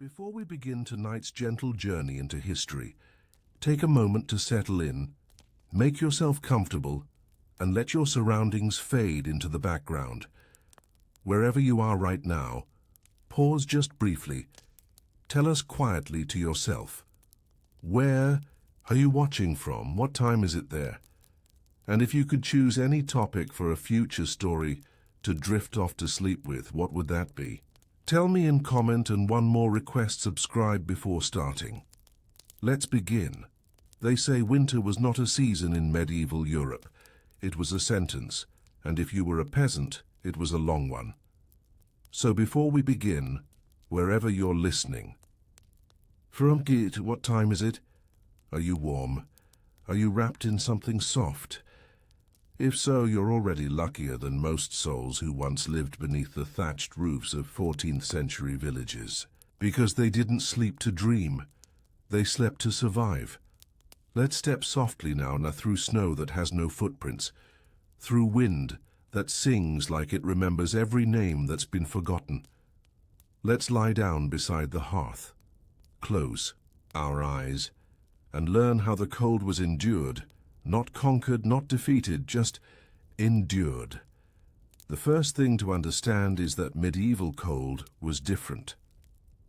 Before we begin tonight's gentle journey into history, take a moment to settle in, make yourself comfortable, and let your surroundings fade into the background. Wherever you are right now, pause just briefly. Tell us quietly to yourself, where are you watching from? What time is it there? And if you could choose any topic for a future story to drift off to sleep with, what would that be? Tell me in comment, and one more request: subscribe before starting. Let's begin. They say winter was not a season in medieval Europe. It was a sentence, and if you were a peasant, it was a long one. So before we begin, wherever you're listening, Frumkit, what time is it? Are you warm? Are you wrapped in something soft? If so, you're already luckier than most souls who once lived beneath the thatched roofs of 14th century villages. Because they didn't sleep to dream, they slept to survive. Let's step softly now through snow that has no footprints, through wind that sings like it remembers every name that's been forgotten. Let's lie down beside the hearth, close our eyes, and learn how the cold was endured. Not conquered, not defeated, just endured. The first thing to understand is that medieval cold was different.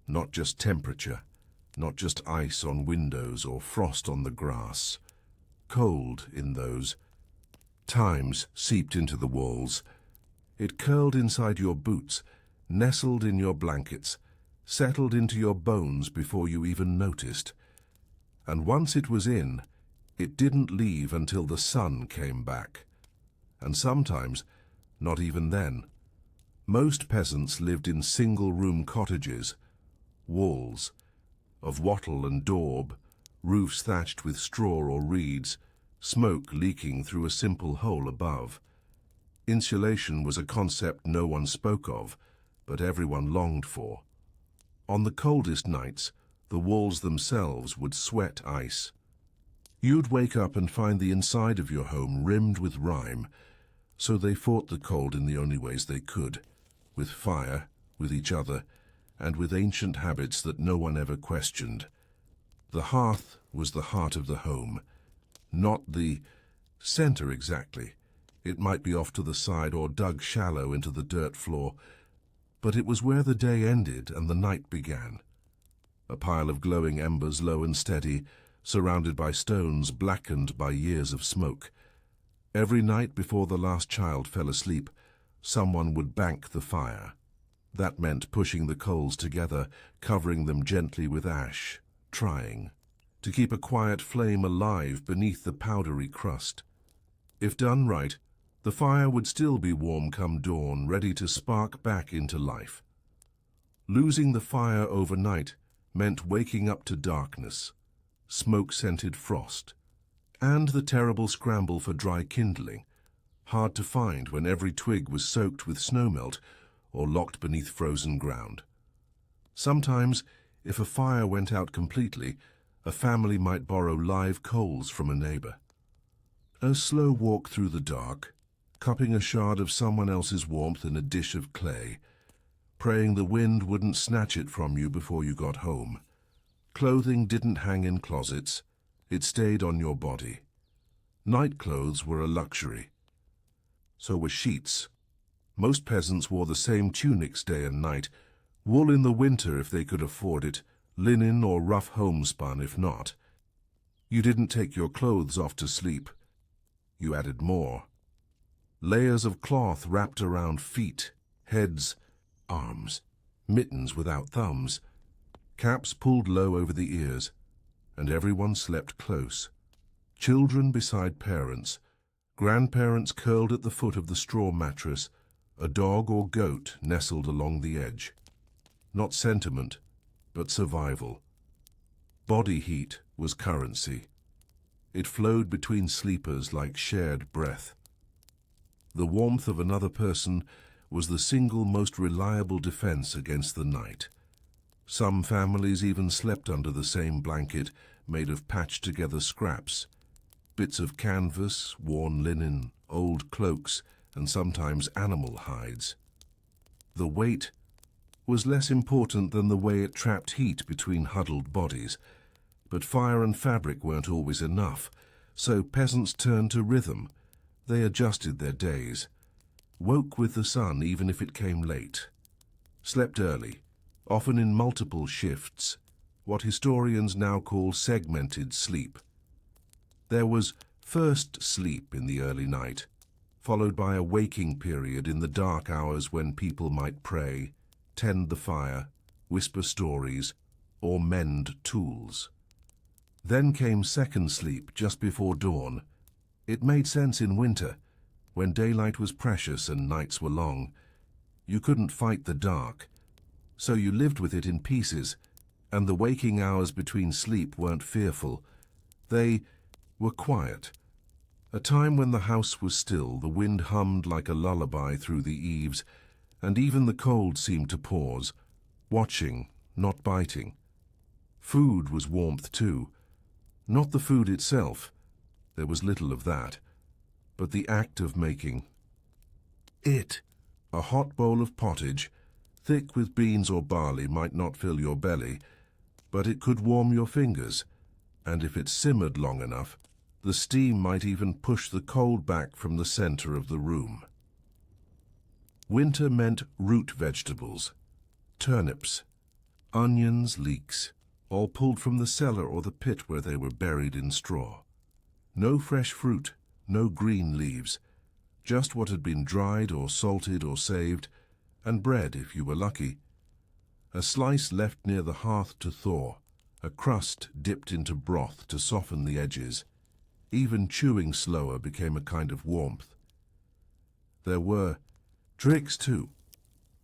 Not just temperature, not just ice on windows or frost on the grass. Cold in those times seeped into the walls. It curled inside your boots, nestled in your blankets, settled into your bones before you even noticed. And once it was in, it didn't leave until the sun came back. And sometimes, not even then. Most peasants lived in single-room cottages, walls of wattle and daub, roofs thatched with straw or reeds, smoke leaking through a simple hole above. Insulation was a concept no one spoke of, but everyone longed for. On the coldest nights, the walls themselves would sweat ice. You'd wake up and find the inside of your home rimmed with rime, so they fought the cold in the only ways they could, with fire, with each other, and with ancient habits that no one ever questioned. The hearth was the heart of the home, not the center exactly. It might be off to the side or dug shallow into the dirt floor, but it was where the day ended and the night began. A pile of glowing embers, low and steady, surrounded by stones blackened by years of smoke. Every night before the last child fell asleep, someone would bank the fire. That meant pushing the coals together, covering them gently with ash, trying to keep a quiet flame alive beneath the powdery crust. If done right, the fire would still be warm come dawn, ready to spark back into life. Losing the fire overnight meant waking up to darkness, smoke-scented frost, and the terrible scramble for dry kindling, hard to find when every twig was soaked with snowmelt or locked beneath frozen ground. Sometimes, if a fire went out completely, a family might borrow live coals from a neighbor. A slow walk through the dark, cupping a shard of someone else's warmth in a dish of clay, praying the wind wouldn't snatch it from you before you got home. Clothing didn't hang in closets, it stayed on your body. Night clothes were a luxury. So were sheets. Most peasants wore the same tunics day and night, wool in the winter if they could afford it, linen or rough homespun if not. You didn't take your clothes off to sleep. You added more. Layers of cloth wrapped around feet, heads, arms, mittens without thumbs, caps pulled low over the ears, and everyone slept close. Children beside parents, grandparents curled at the foot of the straw mattress, a dog or goat nestled along the edge. Not sentiment, but survival. Body heat was currency. It flowed between sleepers like shared breath. The warmth of another person was the single most reliable defense against the night. Some families even slept under the same blanket made of patched-together scraps, bits of canvas, worn linen, old cloaks, and sometimes animal hides. The weight was less important than the way it trapped heat between huddled bodies. But fire and fabric weren't always enough, so peasants turned to rhythm. They adjusted their days, woke with the sun even if it came late, slept early, often in multiple shifts, what historians now call segmented sleep. There was first sleep in the early night, followed by a waking period in the dark hours when people might pray, tend the fire, whisper stories, or mend tools. Then came second sleep just before dawn. It made sense in winter, when daylight was precious and nights were long. You couldn't fight the dark, so you lived with it in pieces, and the waking hours between sleep weren't fearful. They were quiet. A time when the house was still, the wind hummed like a lullaby through the eaves, and even the cold seemed to pause, watching, not biting. Food was warmth too. Not the food itself, there was little of that, but the act of making it. A hot bowl of pottage, thick with beans or barley, might not fill your belly, but it could warm your fingers, and if it simmered long enough, the steam might even push the cold back from the center of the room. Winter meant root vegetables, turnips, onions, leeks, all pulled from the cellar or the pit where they were buried in straw. No fresh fruit, no green leaves, just what had been dried or salted or saved, and bread if you were lucky. A slice left near the hearth to thaw, a crust dipped into broth to soften the edges. Even chewing slower became a kind of warmth. There were tricks too,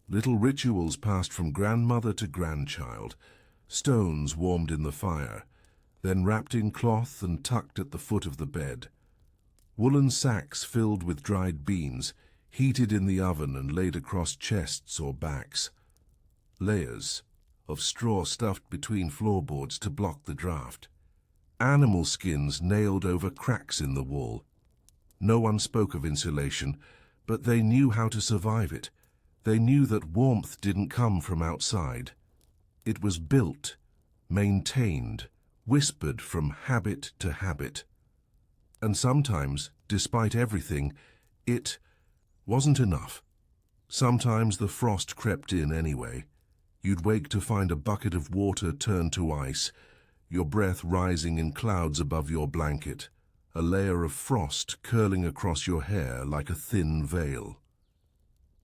little rituals passed from grandmother to grandchild, stones warmed in the fire, then wrapped in cloth and tucked at the foot of the bed. Woolen sacks filled with dried beans, heated in the oven and laid across chests or backs. Layers of straw stuffed between floorboards to block the draught. Animal skins nailed over cracks in the wall. No one spoke of insulation, but they knew how to survive it. They knew that warmth didn't come from outside. It was built, maintained, whispered from habit to habit. And sometimes, despite everything, it wasn't enough. Sometimes the frost crept in anyway. You'd wake to find a bucket of water turn to ice, your breath rising in clouds above your blanket, a layer of frost curling across your hair like a thin veil.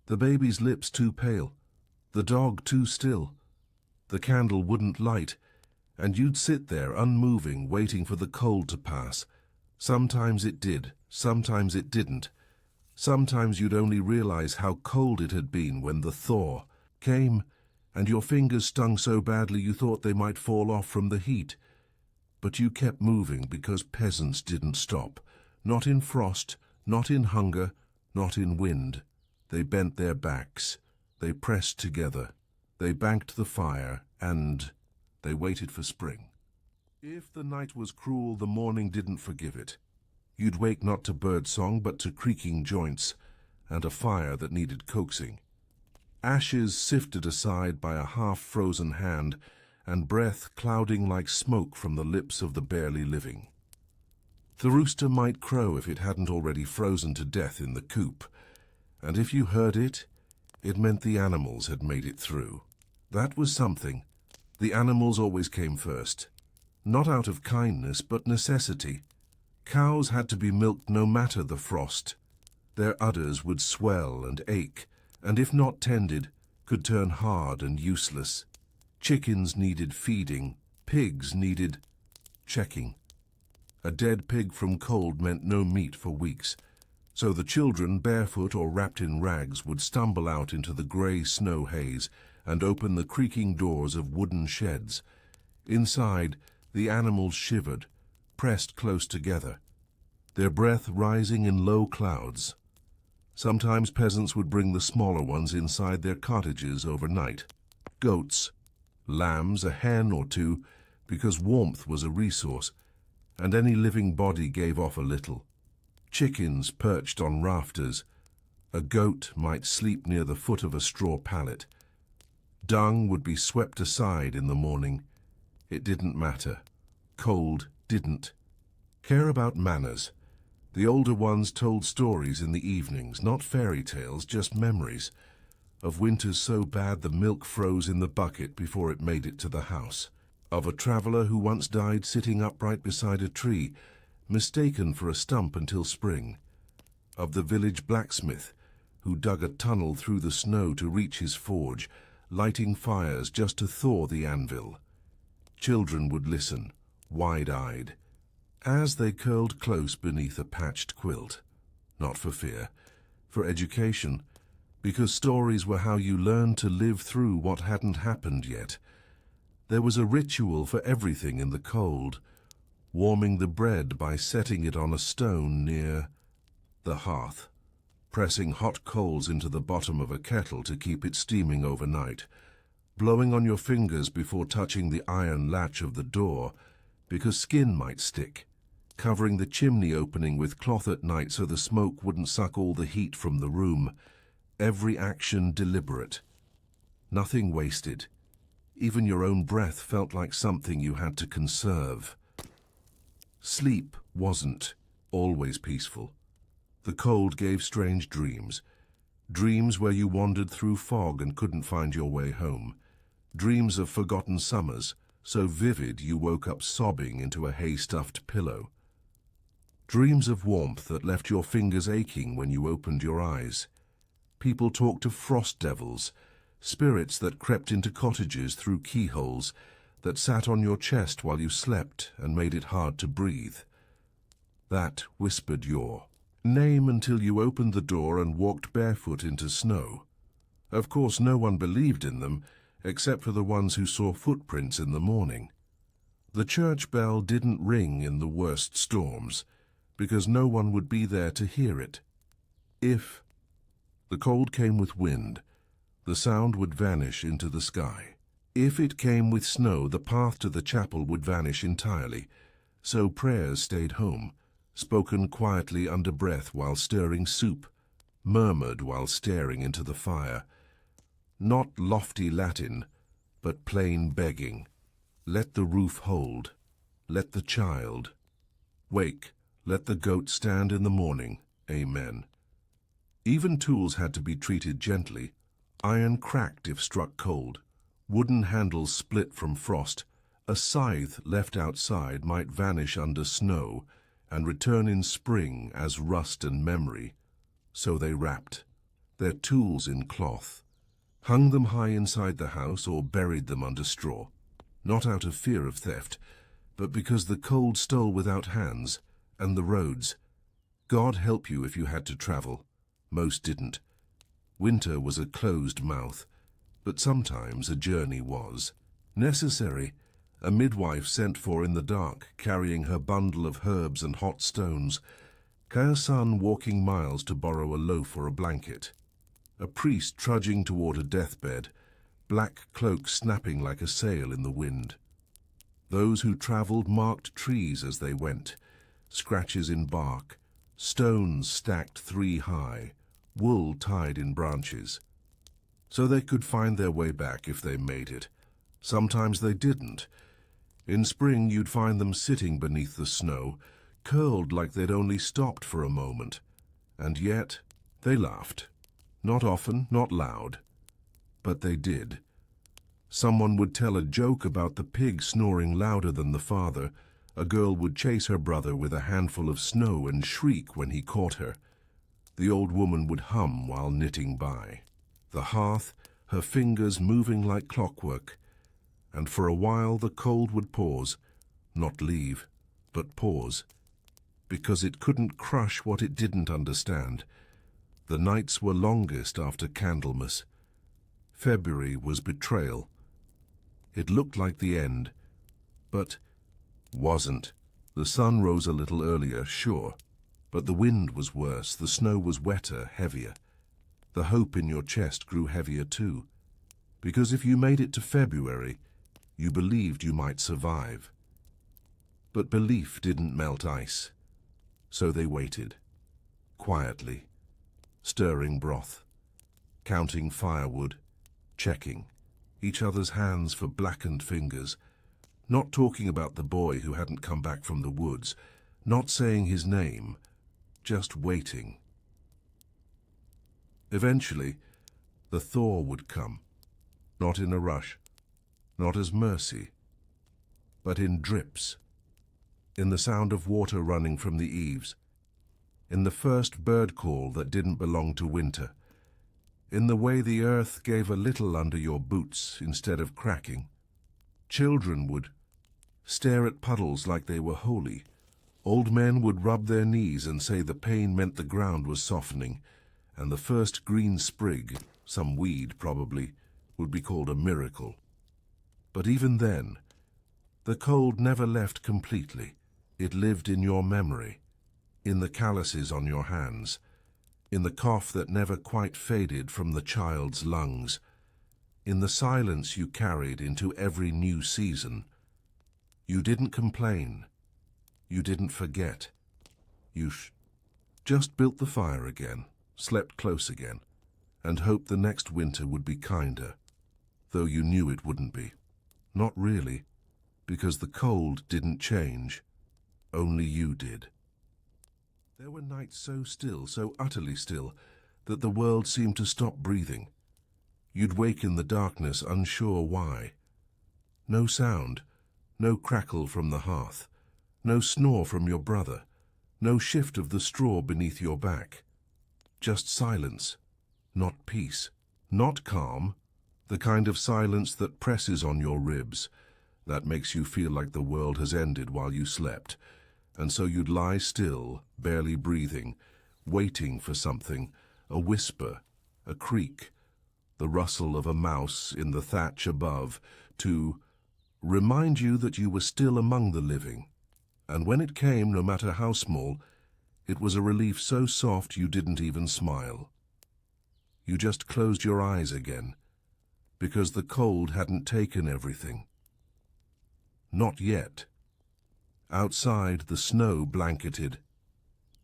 The baby's lips too pale, the dog too still. The candle wouldn't light, and you'd sit there unmoving, waiting for the cold to pass. Sometimes it did, sometimes it didn't. Sometimes you'd only realize how cold it had been when the thaw came, and your fingers stung so badly you thought they might fall off from the heat. But you kept moving because peasants didn't stop. Not in frost, not in hunger, not in wind. They bent their backs. They pressed together. They banked the fire, and they waited for spring. If the night was cruel, the morning didn't forgive it. You'd wake not to birdsong, but to creaking joints, and a fire that needed coaxing. Ashes sifted aside by a half-frozen hand, and breath clouding like smoke from the lips of the barely living. The rooster might crow if it hadn't already frozen to death in the coop, and if you heard it, it meant the animals had made it through. That was something. The animals always came first. Not out of kindness, but necessity. Cows had to be milked no matter the frost. Their udders would swell and ache, and if not tended, could turn hard and useless. Chickens needed feeding. Pigs needed checking. A dead pig from cold meant no meat for weeks, so the children, barefoot or wrapped in rags, would stumble out into the grey snow haze and open the creaking doors of wooden sheds. Inside, the animals shivered, pressed close together, their breath rising in low clouds. Sometimes peasants would bring the smaller ones inside their cottages overnight. Goats, lambs, a hen or two, because warmth was a resource, and any living body gave off a little. Chickens perched on rafters. A goat might sleep near the foot of a straw pallet. Dung would be swept aside in the morning. It didn't matter. Cold didn't. Care about manners. The older ones told stories in the evenings, not fairy tales, just memories, of winters so bad the milk froze in the bucket before it made it to the house, of a traveller who once died sitting upright beside a tree, mistaken for a stump until spring, of the village blacksmith who dug a tunnel through the snow to reach his forge, lighting fires just to thaw the anvil. Children would listen, wide-eyed, as they curled close beneath a patched quilt. Not for fear, for education, because stories were how you learned to live through what hadn't happened yet. There was a ritual for everything in the cold, warming the bread by setting it on a stone near the hearth, pressing hot coals into the bottom of a kettle to keep it steaming overnight, blowing on your fingers before touching the iron latch of the door, because skin might stick, covering the chimney opening with cloth at night so the smoke wouldn't suck all the heat from the room. Every action deliberate. Nothing wasted. Even your own breath felt like something you had to conserve. Sleep wasn't always peaceful. The cold gave strange dreams. Dreams where you wandered through fog and couldn't find your way home. Dreams of forgotten summers, so vivid you woke up sobbing into a hay-stuffed pillow. Dreams of warmth that left your fingers aching when you opened your eyes. People talked of frost devils, spirits that crept into cottages through keyholes, that sat on your chest while you slept and made it hard to breathe. That whispered your name until you opened the door and walked barefoot into snow. Of course, no one believed in them, except for the ones who saw footprints in the morning. The church bell didn't ring in the worst storms, because no one would be there to hear it. If the cold came with wind, the sound would vanish into the sky. If it came with snow, the path to the chapel would vanish entirely, so prayers stayed home, spoken quietly under breath while stirring soup, murmured while staring into the fire. Not lofty Latin, but plain begging. Let the roof hold. Let the child wake. Let the goat stand in the morning. Amen. Even tools had to be treated gently. Iron cracked if struck cold. Wooden handles split from frost. A scythe left outside might vanish under snow and return in spring as rust and memory. So they wrapped their tools in cloth, hung them high inside the house or buried them under straw, not out of fear of theft, but because the cold stole without hands, and the roads. God help you if you had to travel. Most didn't. Winter was a closed mouth, but sometimes a journey was necessary. A midwife sent for in the dark, carrying her bundle of herbs and hot stones. Kaya's son walking miles to borrow a loaf or a blanket. A priest trudging toward a deathbed, black cloak snapping like a sail in the wind. Those who traveled marked trees as they went, scratches in bark, stones stacked 3 high, wool tied in branches. So they could find their way back if they made it. Sometimes they didn't. In spring you'd find them sitting beneath the snow, curled like they'd only stopped for a moment. And yet they laughed. Not often, not loud. But they did. Someone would tell a joke about the pig snoring louder than the father. A girl would chase her brother with a handful of snow and shriek when he caught her. The old woman would hum while knitting by the hearth, her fingers moving like clockwork. And for a while the cold would pause, not leave, but pause, because it couldn't crush what it didn't understand. The nights were longest after Candlemas. February was betrayal. It looked like the end, but wasn't. The sun rose a little earlier, sure, but the wind was worse, the snow was wetter, heavier. The hope in your chest grew heavier too, because if you made it to February, you believed you might survive. But belief didn't melt ice, so they waited, quietly, stirring broth, counting firewood, checking. each other's hands for blackened fingers, not talking about the boy who hadn't come back from the woods, not saying his name, just waiting. Eventually, the thaw would come, not in a rush, not as mercy, but in drips, in the sound of water running from the eaves, in the first bird call that didn't belong to winter, in the way the earth gave a little under your boots instead of cracking. Children would stare at puddles like they were holy. Old men would rub their knees and say the pain meant the ground was softening, and the first green sprig, some weed probably, would be called a miracle. But even then, the cold never left completely. It lived in your memory, in the calluses on your hands, in the cough that never quite faded from the child's lungs, in the silence you carried into every new season. You didn't complain. You didn't forget. You just built the fire again, slept close again, and hoped the next winter would be kinder, though you knew it wouldn't be. Not really, because the cold didn't change. Only you did. There were nights so still, so utterly still, that the world seemed to stop breathing. You'd wake in the darkness, unsure why. No sound, no crackle from the hearth, no snore from your brother, no shift of the straw beneath your back. Just silence, not peace, not calm, the kind of silence that presses on your ribs, that makes you feel like the world has ended while you slept, and so you'd lie still, barely breathing, waiting for something, a whisper, a creak, the rustle of a mouse in the thatch above, to remind you that you were still among the living. And when it came, no matter how small, it was a relief so soft you didn't even smile. You just closed your eyes again, because the cold hadn't taken everything. Not yet. Outside, the snow blanketed.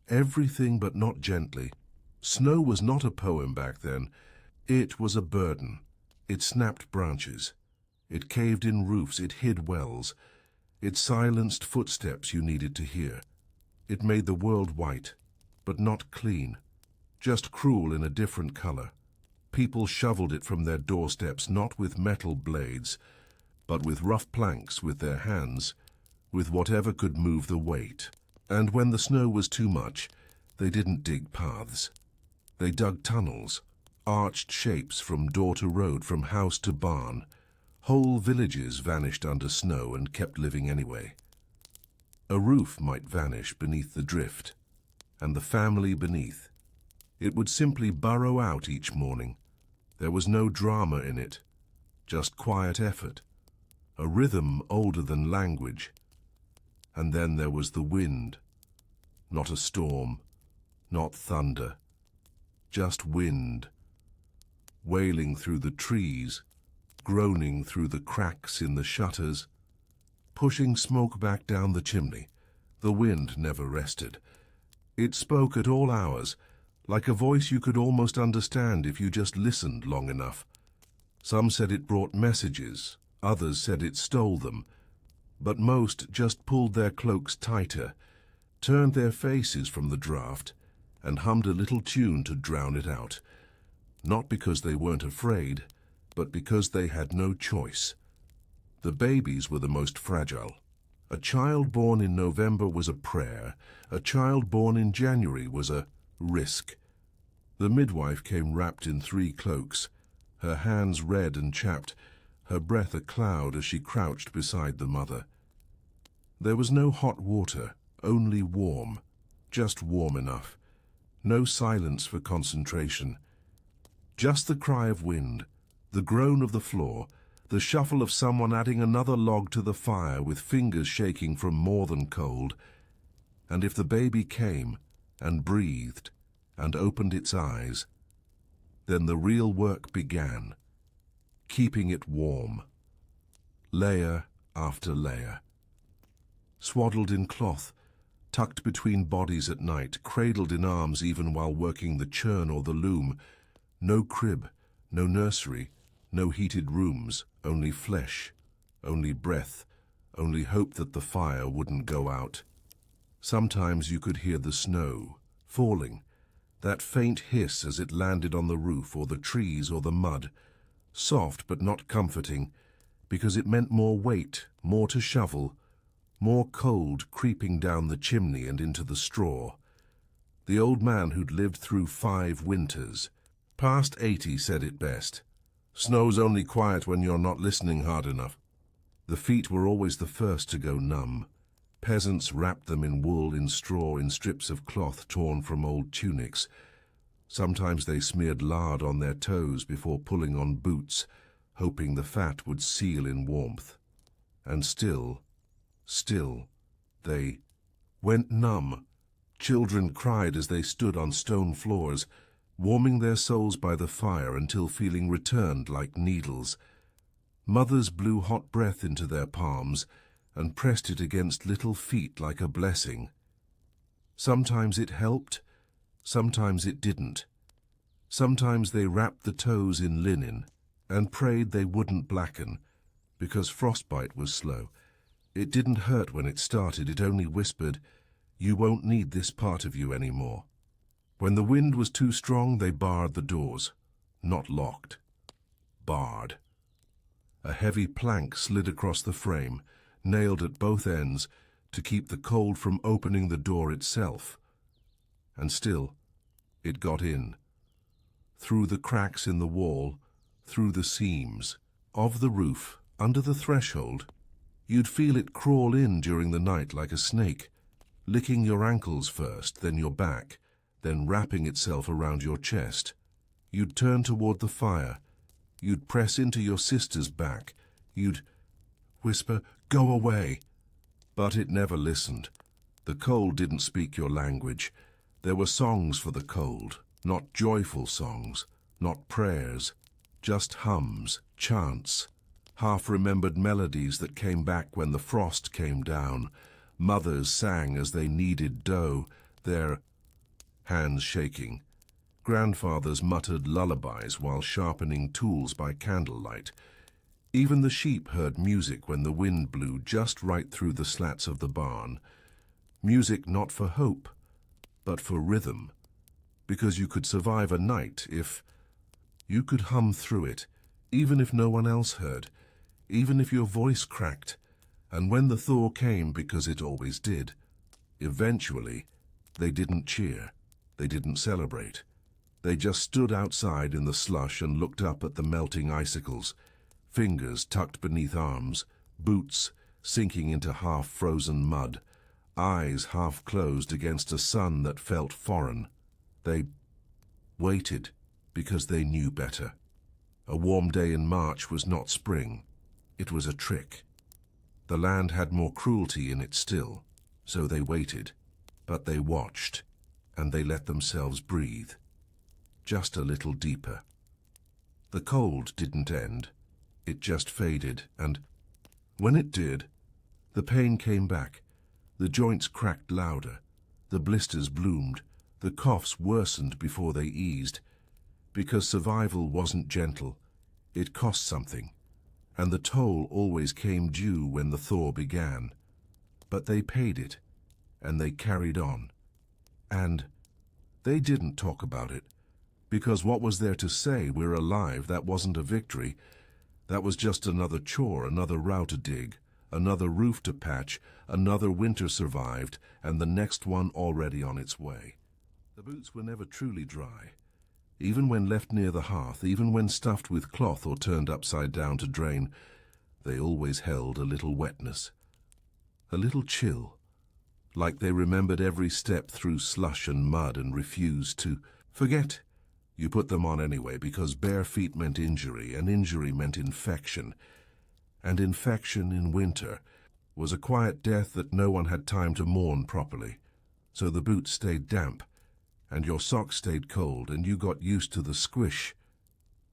Everything, but not gently. Snow was not a poem back then. It was a burden. It snapped branches. It caved in roofs. It hid wells. It silenced footsteps you needed to hear. It made the world white, but not clean. Just cruel in a different color. People shoveled it from their doorsteps, not with metal blades, but with rough planks with their hands, with whatever could move the weight. And when the snow was too much, they didn't dig paths. They dug tunnels, arched shapes from door to road, from house to barn. Whole villages vanished under snow and kept living anyway. A roof might vanish beneath the drift, and the family beneath. It would simply burrow out each morning. There was no drama in it, just quiet effort, a rhythm older than language. And then there was the wind, not a storm, not thunder, just wind, wailing through the trees, groaning through the cracks in the shutters, pushing smoke back down the chimney. The wind never rested. It spoke at all hours, like a voice you could almost understand if you just listened long enough. Some said it brought messages, others said it stole them, but most just pulled their cloaks tighter, turned their faces from the draught, and hummed a little tune to drown it out. Not because they weren't afraid, but because they had no choice. The babies were the most fragile. A child born in November was a prayer. A child born in January was a risk. The midwife came wrapped in 3 cloaks, her hands red and chapped, her breath a cloud as she crouched beside the mother. There was no hot water, only warm, just warm enough. No silence for concentration. Just the cry of wind, the groan of the floor, the shuffle of someone adding another log to the fire with fingers shaking from more than cold. And if the baby came and breathed and opened its eyes, then the real work began, keeping it warm, layer after layer. Swaddled in cloth, tucked between bodies at night, cradled in arms even while working the churn or the loom, no crib, no nursery, No heated rooms, only flesh, only breath, only hope that the fire wouldn't go out. Sometimes you could hear the snow falling, that faint hiss as it landed on the roof or the trees or the mud, soft but not comforting, because it meant more weight, more to shovel, more cold creeping down the chimney and into the straw. The old man who'd lived through 5 winters, past 80, said it best. Snow's only quiet when you're not listening hard enough. The feet were always the first to go numb. Peasants wrapped them in wool, in straw, in strips of cloth torn from old tunics. Sometimes they smeared lard on their toes before pulling on boots, hoping the fat would seal in warmth. And still, they went numb. Children cried as they stood on stone floors, warming their souls by the fire until feeling returned like needles. Mothers blew hot breath into their palms and pressed it against little feet like a blessing. Sometimes it helped, sometimes it didn't. Sometimes they wrapped the toes in linen and prayed they wouldn't blacken, because frostbite was slow. It didn't hurt when it started, it only whispered, "You won't need this part of you anymore." When the wind was too strong, they barred the doors. Not locked. Barred. A heavy plank slid across the frame, nailed at both ends, to keep the cold from opening the door itself. And still, it got in. Through the cracks in the wall, through the seams, of the roof, under the threshold. You'd feel it crawl in during the night like a snake, licking your ankles first, then your back, then wrapping itself around your chest. You'd turn toward the fire. You'd press into your sister's back. You'd whisper, "Go away." But it never listened. The cold didn't speak your language. There were songs for the cold, not joyful songs, not prayers, just hums, chants, half-remembered melodies that came back when the frost came down. Mothers sang as they kneaded dough, their hands shaking. Grandfathers muttered lullabies while sharpening tools by candlelight. Even the sheep heard music when the wind blew just right through the slats of the barn. Music not for hope, but for rhythm. Because you could survive a night if you could hum through it, even if no one else heard, even if your voice cracked. And when the thaw came, because it always did, eventually, they didn't cheer, they didn't celebrate. They just stood outside in the slush and looked up at the melting icicles, fingers tucked beneath arms, boots sinking into half-frozen mud, eyes half-closed against a sun that felt foreign. They waited because they knew better. A warm day in March was not spring. It was a trick. The land had more cruelty in it still, so they waited. But they watched, and they let themselves breathe. Just a little deeper. The cold didn't end. It just faded, and when it did, the pain came back. The joints cracked louder. The blisters bloomed. The coughs worsened before they eased. Because survival wasn't gentle. It cost something. And the toll always came due when the thaw began. But they paid it, and they carried on. And they didn't talk about it, because what was there to say? We're alive. That wasn't a victory. That was just another chore, another row to dig, another roof to patch, another winter survived, and the next one already on its way. The boots were never truly dry. Even when left near the hearth, even when stuffed with cloth or turned upside down to drain, they always held a little wetness, a little chill, like they remembered every step through slush and mud and refused to forget. You put them on anyway, because bare feet meant injury, and injury meant infection. And infection in winter was a quiet death that no one had time to mourn properly. So the boots stayed damp, and your socks stayed cold, and you got used to the squish.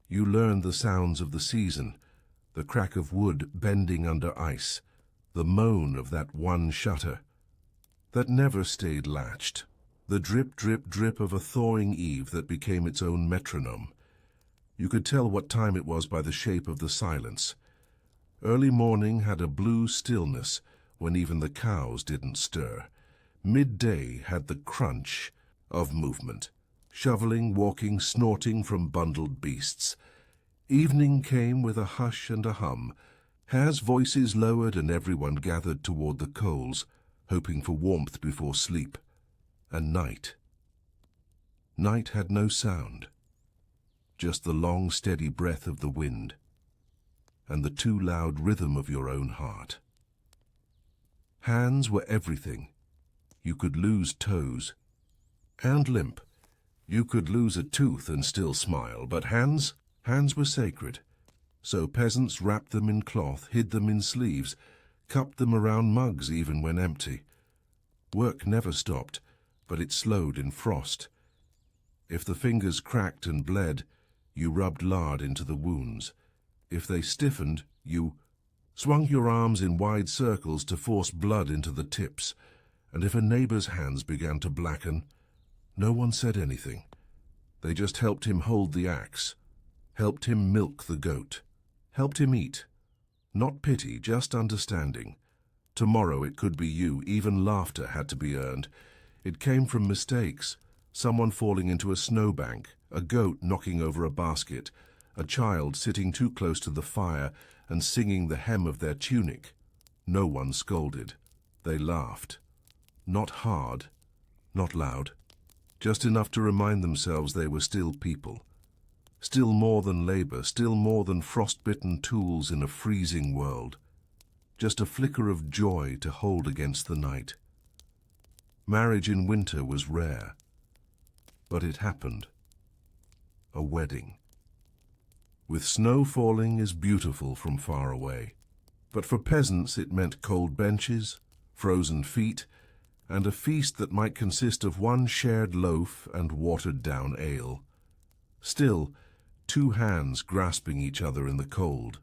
You learned the sounds of the season, the crack of wood bending under ice, the moan of that one shutter that never stayed latched, the drip, drip, drip of a thawing eve that became its own metronome. You could tell what time it was by the shape of the silence. Early morning had a blue stillness when even the cows didn't stir. Midday had the crunch of movement, shoveling, walking, snorting from bundled beasts. Evening came with a hush and a hum. Hare's voices lowered and everyone gathered toward the coals, hoping for warmth before sleep. And night. Night had no sound, just the long, steady breath of the wind and the too loud rhythm of your own heart. Hands were everything. You could lose toes and limp. You could lose a tooth and still smile, but hands were sacred. So peasants wrapped them in cloth, hid them in sleeves, cupped them around mugs even when empty. Work never stopped, but it slowed in frost. If the fingers cracked and bled, you rubbed lard into the wounds. If they stiffened, you swung your arms in wide circles to force blood into the tips. And if a neighbor's hands began to blacken, no one said anything. They just helped him hold the axe, helped him milk the goat, helped him eat. Not pity, just understanding. Tomorrow it could be you. Even laughter had to be earned. It came from mistakes. Someone falling into a snowbank, a goat knocking over a basket, a child sitting too close to the fire and singing the hem of their tunic. No one scolded. They laughed. Not hard, not loud, just enough to remind themselves they were still people. Still more than labor, still more than frostbitten tools in a freezing world. Just a flicker of joy to hold against the night. Marriage in winter was rare, but it happened. A wedding. With snow falling is beautiful from far away, but for peasants it meant cold benches, frozen feet, and a feast that might consist of one shared loaf and watered-down ale. Still, two hands grasping each other in the cold.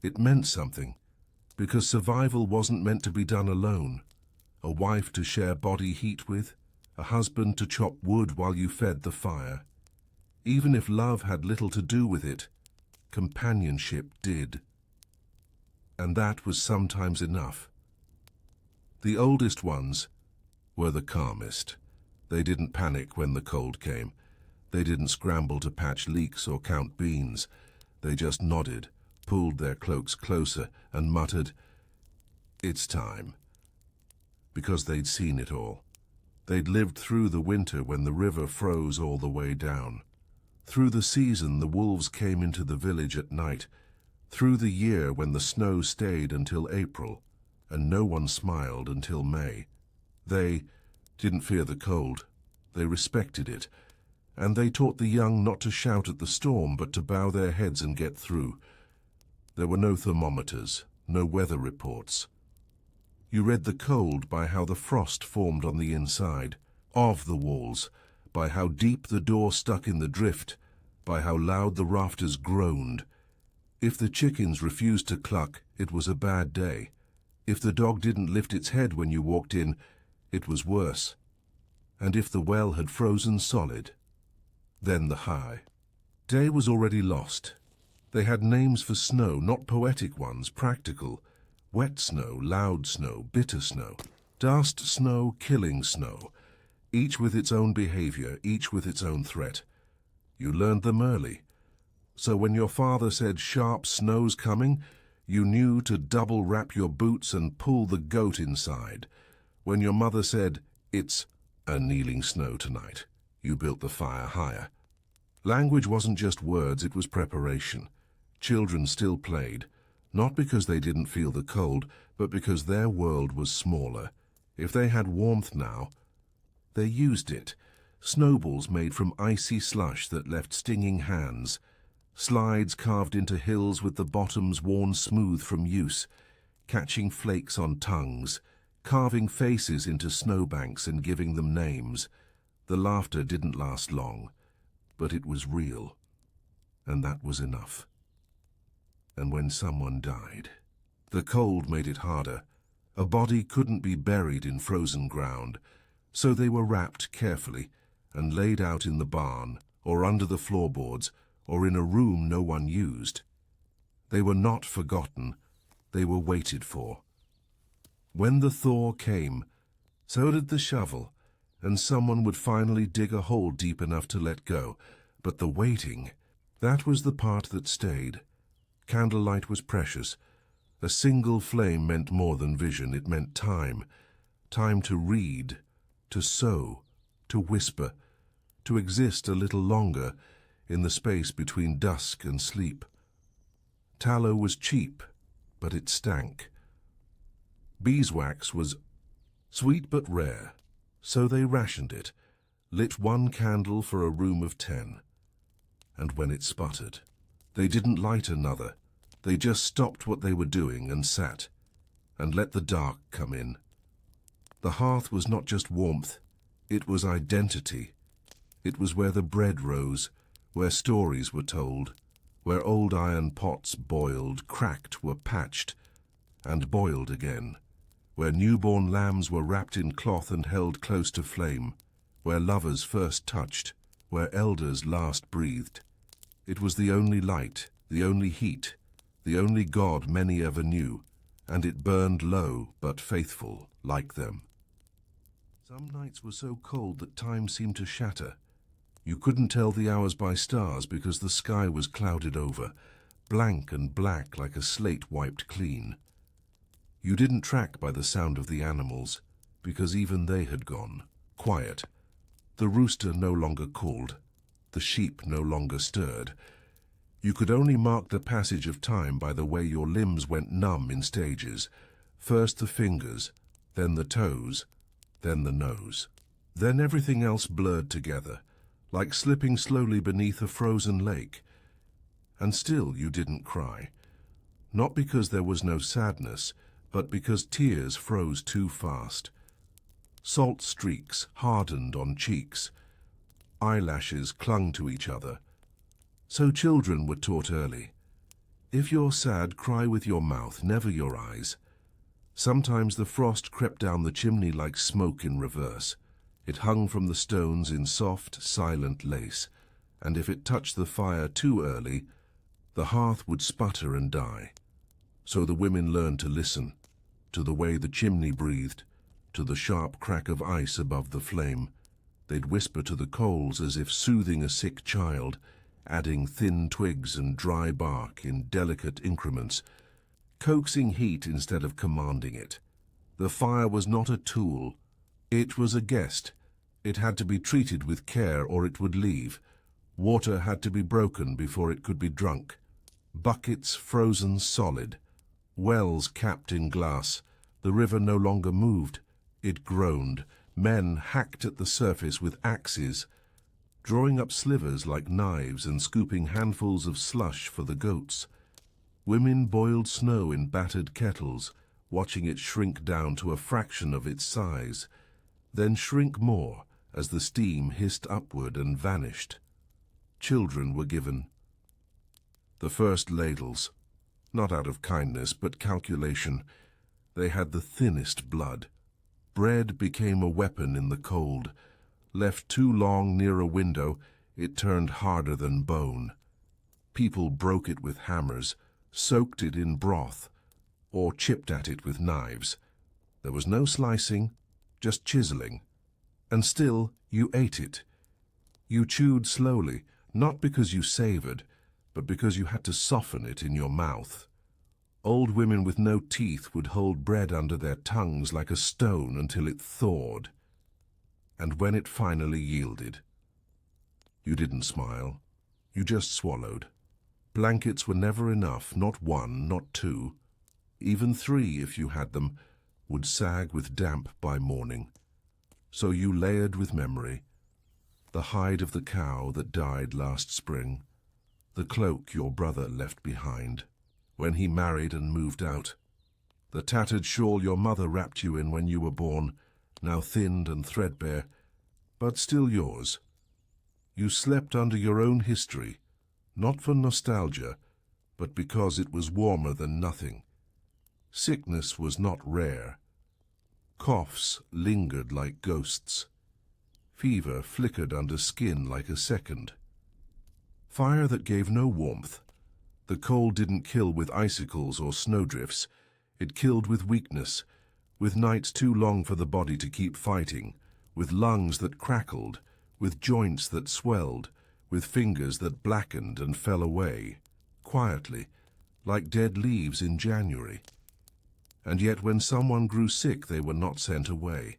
It meant something, because survival wasn't meant to be done alone. A wife to share body heat with, a husband to chop wood while you fed the fire. Even if love had little to do with it, companionship did. And that was sometimes enough. The oldest ones were the calmest. They didn't panic when the cold came. They didn't scramble to patch leaks or count beans. They just nodded, pulled their cloaks closer, and muttered, "It's time." Because they'd seen it all. They'd lived through the winter when the river froze all the way down. Through the season the wolves came into the village at night. Through the year when the snow stayed until April, and no one smiled until May. They didn't fear the cold. They respected it. And they taught the young not to shout at the storm, but to bow their heads and get through. There were no thermometers, no weather reports. You read the cold by how the frost formed on the inside, of the walls, by how deep the door stuck in the drift, by how loud the rafters groaned. If the chickens refused to cluck, it was a bad day. If the dog didn't lift its head when you walked in, it was worse. And if the well had frozen solid, then the high. Day was already lost. They had names for snow, not poetic ones, practical. Wet snow, loud snow, bitter snow, dust snow, killing snow, each with its own behavior, each with its own threat. You learned them early. So when your father said sharp snow's coming, you knew to double wrap your boots and pull the goat inside. When your mother said, "It's a kneeling snow tonight," you built the fire higher. Language wasn't just words, it was preparation. Children still played, not because they didn't feel the cold, but because their world was smaller. If they had warmth now, they used it. Snowballs made from icy slush that left stinging hands. Slides carved into hills with the bottoms worn smooth from use, catching flakes on tongues, carving faces into snowbanks and giving them names. The laughter didn't last long, but it was real, and that was enough. And when someone died, the cold made it harder. A body couldn't be buried in frozen ground, so they were wrapped carefully and laid out in the barn or under the floorboards or in a room no one used. They were not forgotten, they were waited for. When the thaw came, so did the shovel, and someone would finally dig a hole deep enough to let go. But the waiting, that was the part that stayed. Candlelight was precious. A single flame meant more than vision, it meant time. Time to read, to sow, to whisper, to exist a little longer in the space between dusk and sleep. Tallow was cheap, but it stank. Beeswax was sweet but rare, so they rationed it, lit one candle for a room of 10. And when it sputtered, they didn't light another. They just stopped what they were doing and sat, and let the dark come in. The hearth was not just warmth, it was identity. It was where the bread rose, where stories were told, where old iron pots boiled, cracked, were patched, and boiled again, where newborn lambs were wrapped in cloth and held close to flame, where lovers first touched, where elders last breathed. It was the only light, the only heat, the only God many ever knew, and it burned low but faithful, like them. Some nights were so cold that time seemed to shatter. You couldn't tell the hours by stars because the sky was clouded over, blank and black like a slate wiped clean. You didn't track by the sound of the animals, because even they had gone, quiet. The rooster no longer called, the sheep no longer stirred. You could only mark the passage of time by the way your limbs went numb in stages, first the fingers, then the toes, then the nose. Then everything else blurred together, like slipping slowly beneath a frozen lake. And still you didn't cry, not because there was no sadness, but because tears froze too fast. Salt streaks hardened on cheeks. Eyelashes clung to each other. So children were taught early. If you're sad, cry with your mouth, never your eyes. Sometimes the frost crept down the chimney like smoke in reverse. It hung from the stones in soft, silent lace, and if it touched the fire too early, the hearth would sputter and die. So the women learned to listen, to the way the chimney breathed, to the sharp crack of ice above the flame. They'd whisper to the coals as if soothing a sick child, adding thin twigs and dry bark in delicate increments, coaxing heat instead of commanding it. The fire was not a tool. It was a guest. It had to be treated with care or it would leave. Water had to be broken before it could be drunk. Buckets frozen solid. Wells capped in glass. The river no longer moved. It groaned. Men hacked at the surface with axes, drawing up slivers like knives and scooping handfuls of slush for the goats. Women boiled snow in battered kettles, watching it shrink down to a fraction of its size, then shrink more as the steam hissed upward and vanished. Children were given the first ladles, not out of kindness but calculation. They had the thinnest blood. Bread became a weapon in the cold. Left too long near a window, it turned harder than bone. People broke it with hammers, soaked it in broth, or chipped at it with knives. There was no slicing, just chiseling. And still, you ate it. You chewed slowly, not because you savored, but because you had to soften it in your mouth. Old women with no teeth would hold bread under their tongues like a stone until it thawed. And when it finally yielded, you didn't smile. You just swallowed. Blankets were never enough, not one, not two. Even three, if you had them, would sag with damp by morning. So you layered with memory. The hide of the cow that died last spring. The cloak your brother left behind when he married and moved out. The tattered shawl your mother wrapped you in when you were born, now thinned and threadbare, but still yours. You slept under your own history, not for nostalgia, but because it was warmer than nothing. Sickness was not rare. Coughs lingered like ghosts. Fever flickered under skin like a second. Fire that gave no warmth. The cold didn't kill with icicles or snowdrifts. It killed with weakness, with nights too long for the body to keep fighting, with lungs that crackled, with joints that swelled, with fingers that blackened and fell away, quietly, like dead leaves in January. And yet when someone grew sick, they were not sent away.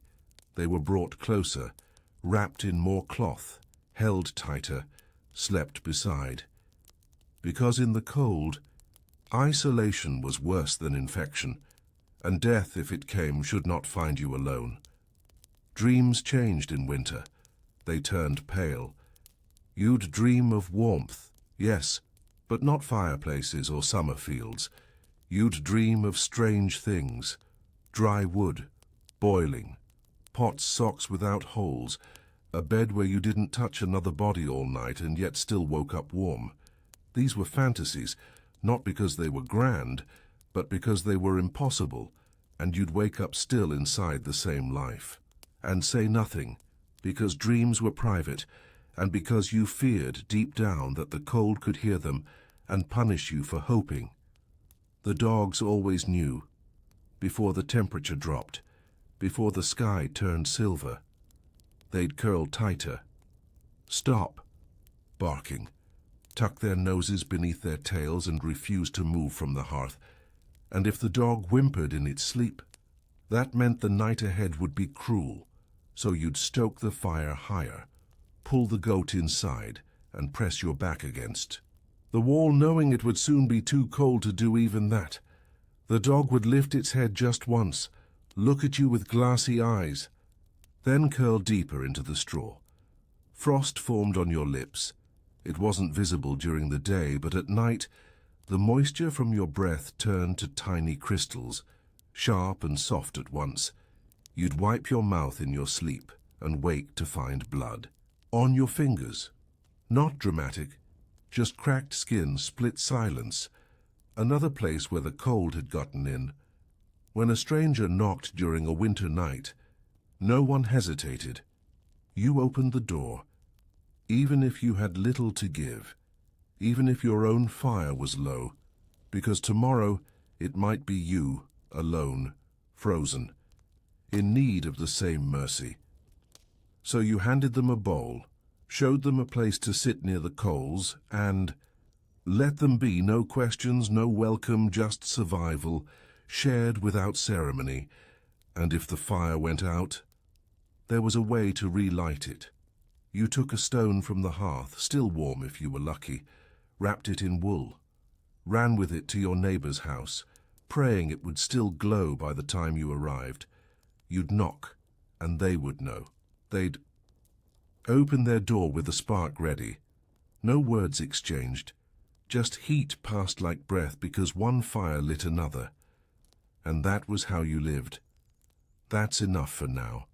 They were brought closer, wrapped in more cloth, held tighter, slept beside. Because in the cold, isolation was worse than infection, and death, if it came, should not find you alone. Dreams changed in winter. They turned pale. You'd dream of warmth, yes, but not fireplaces or summer fields. You'd dream of strange things, dry wood, boiling, pots, socks without holes, a bed where you didn't touch another body all night and yet still woke up warm. These were fantasies, not because they were grand, but because they were impossible, and you'd wake up still inside the same life. And say nothing, because dreams were private, and because you feared deep down that the cold could hear them and punish you for hoping. The dogs always knew, before the temperature dropped, before the sky turned silver. They'd curl tighter, stop barking, tuck their noses beneath their tails and refuse to move from the hearth. And if the dog whimpered in its sleep, that meant the night ahead would be cruel, so you'd stoke the fire higher, pull the goat inside, and press your back against the wall, knowing it would soon be too cold to do even that. The dog would lift its head just once, look at you with glassy eyes, then curl deeper into the straw. Frost formed on your lips. It wasn't visible during the day, but at night, the moisture from your breath turned to tiny crystals, sharp and soft at once. You'd wipe your mouth in your sleep and wake to find blood on your fingers. Not dramatic, just cracked skin, split silence. Another place where the cold had gotten in. When a stranger knocked during a winter night, no one hesitated. You opened the door, even if you had little to give, even if your own fire was low, because tomorrow it might be you, alone, frozen, in need of the same mercy. So you handed them a bowl, showed them a place to sit near the coals, and let them be. No questions, no welcome, just survival, shared without ceremony. And if the fire went out, there was a way to relight it. You took a stone from the hearth, still warm if you were lucky, wrapped it in wool, ran with it to your neighbor's house, praying it would still glow by the time you arrived. You'd knock, and they would know. They'd open their door with the spark ready. No words exchanged, just heat passed like breath because one fire lit another. And that was how you lived. That's enough for now,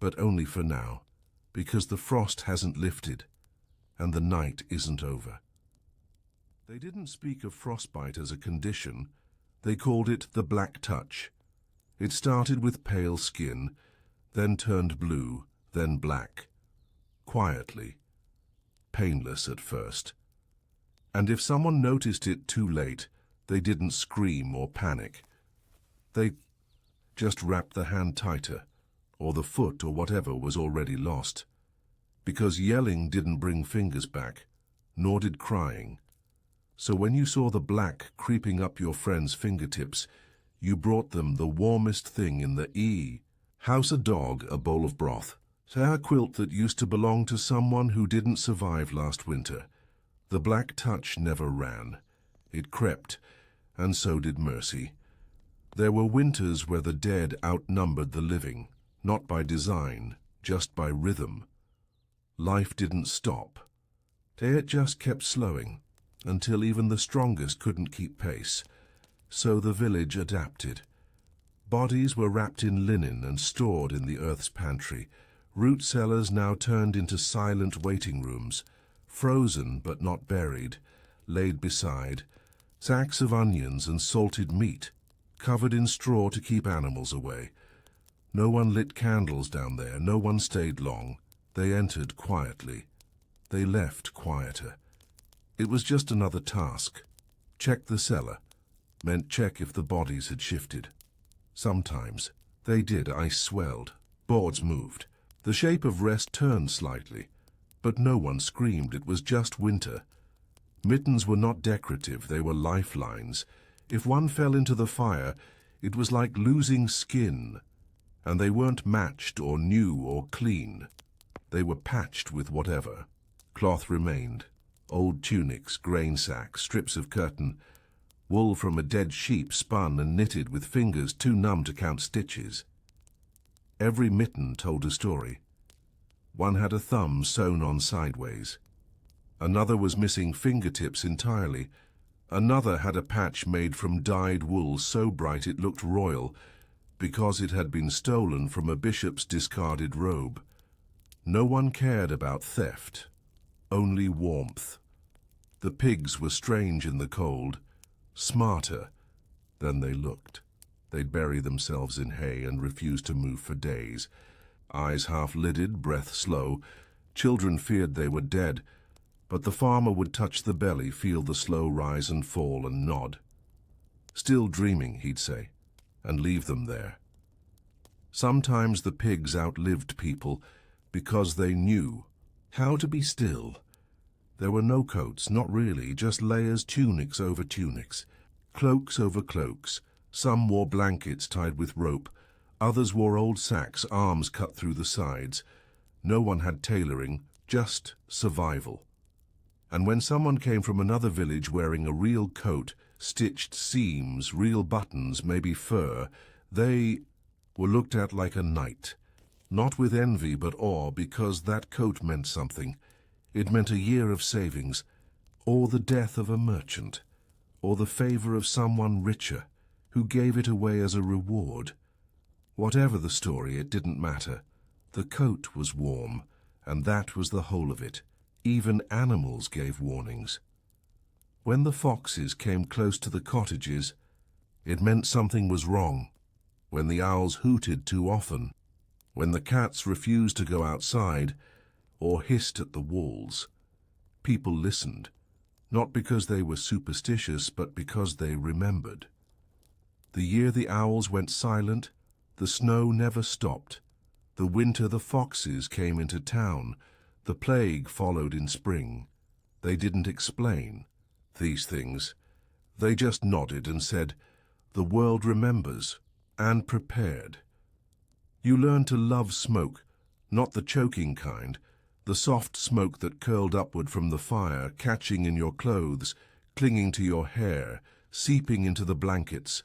but only for now, because the frost hasn't lifted, and the night isn't over. They didn't speak of frostbite as a condition. They called it the black touch. It started with pale skin, then turned blue, then black. Quietly, painless at first. And if someone noticed it too late, they didn't scream or panic. They just wrapped the hand tighter, or the foot or whatever was already lost. Because yelling didn't bring fingers back, nor did crying. So when you saw the black creeping up your friend's fingertips, you brought them the warmest thing in the house, a dog, a bowl of broth, a quilt that used to belong to someone who didn't survive last winter. The black touch never ran. It crept, and so did mercy. There were winters where the dead outnumbered the living, not by design, just by rhythm. Life didn't stop. It just kept slowing, until even the strongest couldn't keep pace. So the village adapted. Bodies were wrapped in linen and stored in the earth's pantry. Root cellars now turned into silent waiting rooms, frozen but not buried, laid beside, sacks of onions and salted meat, covered in straw to keep animals away. No one lit candles down there, no one stayed long. They entered quietly. They left quieter. It was just another task. Check the cellar meant check if the bodies had shifted. Sometimes they did. Ice swelled, boards moved. The shape of rest turned slightly, but no one screamed. It was just winter. Mittens were not decorative, they were lifelines. If one fell into the fire, it was like losing skin, and they weren't matched or new or clean. They were patched with whatever. Cloth remained. Old tunics, grain sacks, strips of curtain, wool from a dead sheep spun and knitted with fingers too numb to count stitches. Every mitten told a story. One had a thumb sewn on sideways. Another was missing fingertips entirely. Another had a patch made from dyed wool so bright it looked royal because it had been stolen from a bishop's discarded robe. No one cared about theft, only warmth. The pigs were strange in the cold, smarter than they looked. They'd bury themselves in hay and refuse to move for days. Eyes half-lidded, breath slow. Children feared they were dead, but the farmer would touch the belly, feel the slow rise and fall, and nod. Still dreaming, he'd say, and leave them there. Sometimes the pigs outlived people because they knew how to be still. There were no coats, not really, just layers, tunics over tunics, cloaks over cloaks. Some wore blankets tied with rope. Others wore old sacks, arms cut through the sides. No one had tailoring, just survival. And when someone came from another village wearing a real coat, stitched seams, real buttons, maybe fur, they were looked at like a knight. Not with envy but awe, because that coat meant something. It meant a year of savings, or the death of a merchant, or the favor of someone richer, who gave it away as a reward. Whatever the story, it didn't matter. The coat was warm, and that was the whole of it. Even animals gave warnings. When the foxes came close to the cottages, it meant something was wrong. When the owls hooted too often, when the cats refused to go outside or hissed at the walls, people listened, not because they were superstitious, but because they remembered. The year the owls went silent, the snow never stopped. The winter the foxes came into town. The plague followed in spring. They didn't explain these things. They just nodded and said, "The world remembers," and prepared. You learned to love smoke, not the choking kind, the soft smoke that curled upward from the fire, catching in your clothes, clinging to your hair, seeping into the blankets.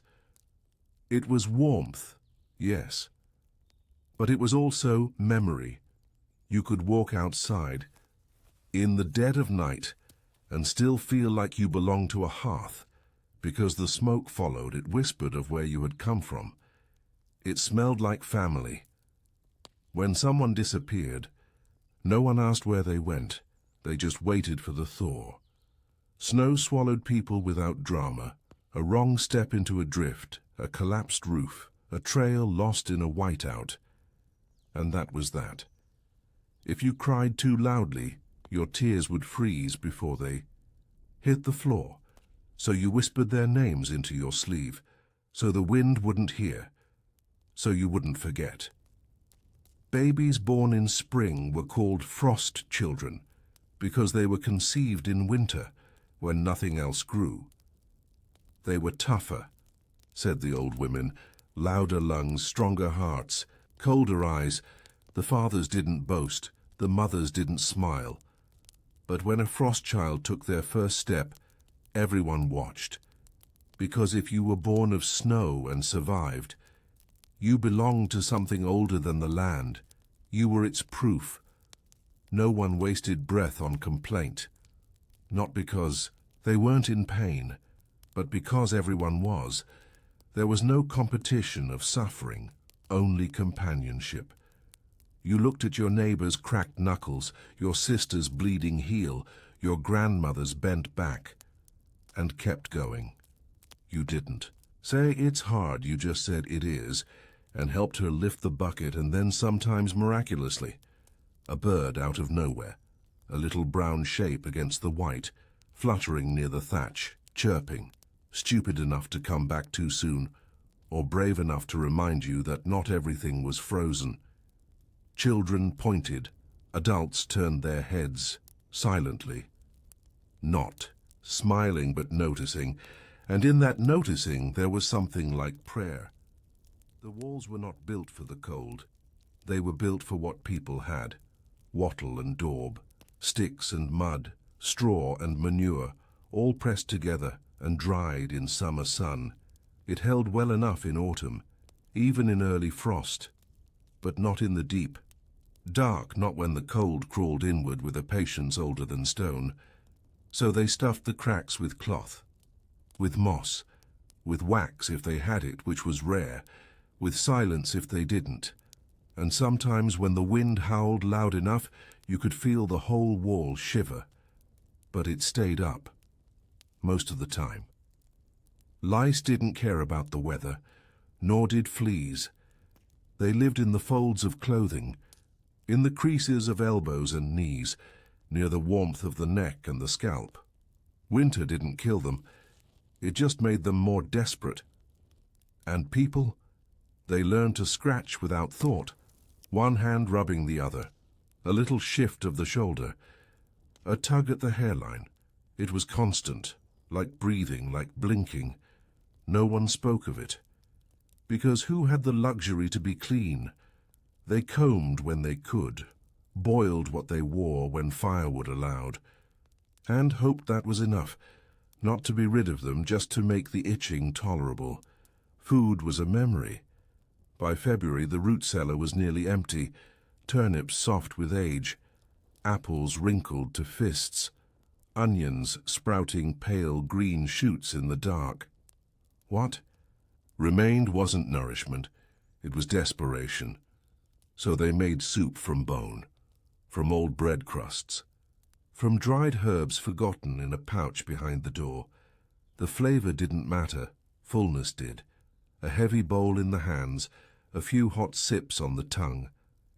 It was warmth, yes, but it was also memory. You could walk outside in the dead of night and still feel like you belonged to a hearth, because the smoke followed. It whispered of where you had come from. It smelled like family. When someone disappeared, no one asked where they went. They just waited for the thaw. Snow swallowed people without drama. A wrong step into a drift, a collapsed roof, a trail lost in a whiteout. And that was that. If you cried too loudly, your tears would freeze before they hit the floor. So you whispered their names into your sleeve, so the wind wouldn't hear, so you wouldn't forget. Babies born in spring were called frost children because they were conceived in winter when nothing else grew. They were tougher, said the old women, louder lungs, stronger hearts, colder eyes. The fathers didn't boast, the mothers didn't smile. But when a frost child took their first step, everyone watched. Because if you were born of snow and survived, you belonged to something older than the land. You were its proof. No one wasted breath on complaint. Not because they weren't in pain, but because everyone was. There was no competition of suffering, only companionship. You looked at your neighbor's cracked knuckles, your sister's bleeding heel, your grandmother's bent back, and kept going. You didn't say it's hard, you just said it is, and helped her lift the bucket, and then sometimes miraculously, a bird out of nowhere, a little brown shape against the white, fluttering near the thatch, chirping, stupid enough to come back too soon, or brave enough to remind you that not everything was frozen. Children pointed, adults turned their heads, silently. Not smiling but noticing, and in that noticing there was something like prayer. The walls were not built for the cold. They were built for what people had: wattle and daub, sticks and mud, straw and manure, all pressed together and dried in summer sun. It held well enough in autumn, even in early frost, but not in the deep. Dark not when the cold crawled inward with a patience older than stone. So they stuffed the cracks with cloth, with moss, with wax if they had it, which was rare, with silence if they didn't. And sometimes when the wind howled loud enough, you could feel the whole wall shiver. But it stayed up, most of the time. Lice didn't care about the weather, nor did fleas. They lived in the folds of clothing, in the creases of elbows and knees, near the warmth of the neck and the scalp. Winter didn't kill them. It just made them more desperate. And people? They learned to scratch without thought, one hand rubbing the other, a little shift of the shoulder, a tug at the hairline. It was constant, like breathing, like blinking. No one spoke of it. Because who had the luxury to be clean? They combed when they could, boiled what they wore when firewood allowed, and hoped that was enough, not to be rid of them, just to make the itching tolerable. Food was a memory. By February the root cellar was nearly empty, turnips soft with age, apples wrinkled to fists, onions sprouting pale green shoots in the dark. What remained wasn't nourishment, it was desperation. So they made soup from bone, from old bread crusts, from dried herbs forgotten in a pouch behind the door. The flavor didn't matter, fullness did. A heavy bowl in the hands, a few hot sips on the tongue,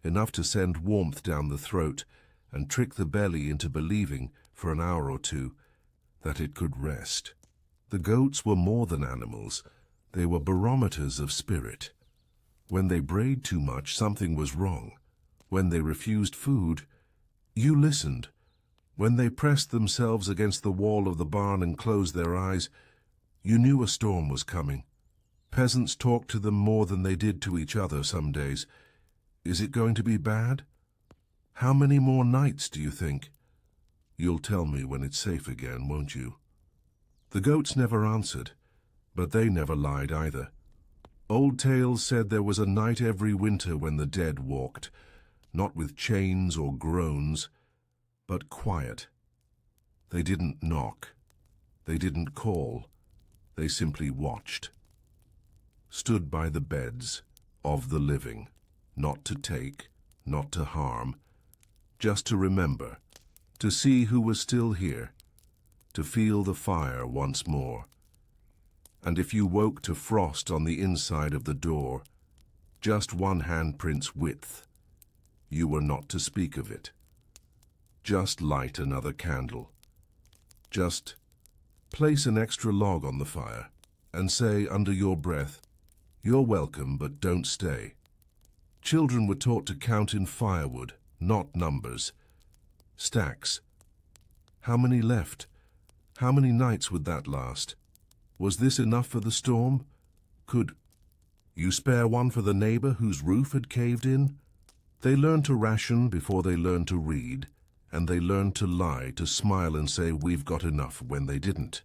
enough to send warmth down the throat and trick the belly into believing, for an hour or two, that it could rest. The goats were more than animals. They were barometers of spirit. When they brayed too much, something was wrong. When they refused food, you listened. When they pressed themselves against the wall of the barn and closed their eyes, you knew a storm was coming. Peasants talked to them more than they did to each other some days. Is it going to be bad? How many more nights, do you think? You'll tell me when it's safe again, won't you? The goats never answered, but they never lied either. Old tales said there was a night every winter when the dead walked, not with chains or groans, but quiet. They didn't knock. They didn't call. They simply watched. Stood by the beds of the living, not to take, not to harm, just to remember, to see who was still here, to feel the fire once more. And if you woke to frost on the inside of the door, just one handprint's width, you were not to speak of it. Just light another candle. Just place an extra log on the fire and say under your breath, "You're welcome, but don't stay." Children were taught to count in firewood, not numbers. Stacks. How many left? How many nights would that last? Was this enough for the storm? Could you spare one for the neighbor whose roof had caved in? They learned to ration before they learned to read, and they learned to lie, to smile and say we've got enough when they didn't.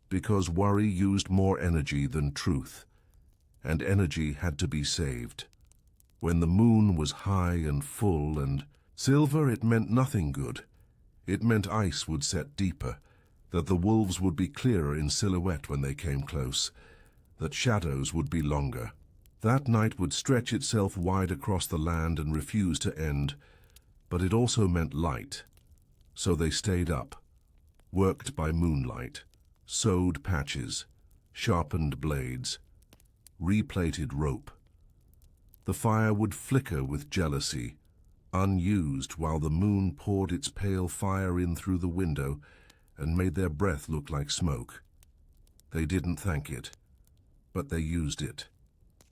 Because worry used more energy than truth, and energy had to be saved. When the moon was high and full and silver, it meant nothing good. It meant ice would set deeper, that the wolves would be clearer in silhouette when they came close, that shadows would be longer. That night would stretch itself wide across the land and refuse to end, but it also meant light. So they stayed up, worked by moonlight, sewed patches, sharpened blades, replaited rope. The fire would flicker with jealousy, unused while the moon poured its pale fire in through the window, and made their breath look like smoke. They didn't thank it, but they used it,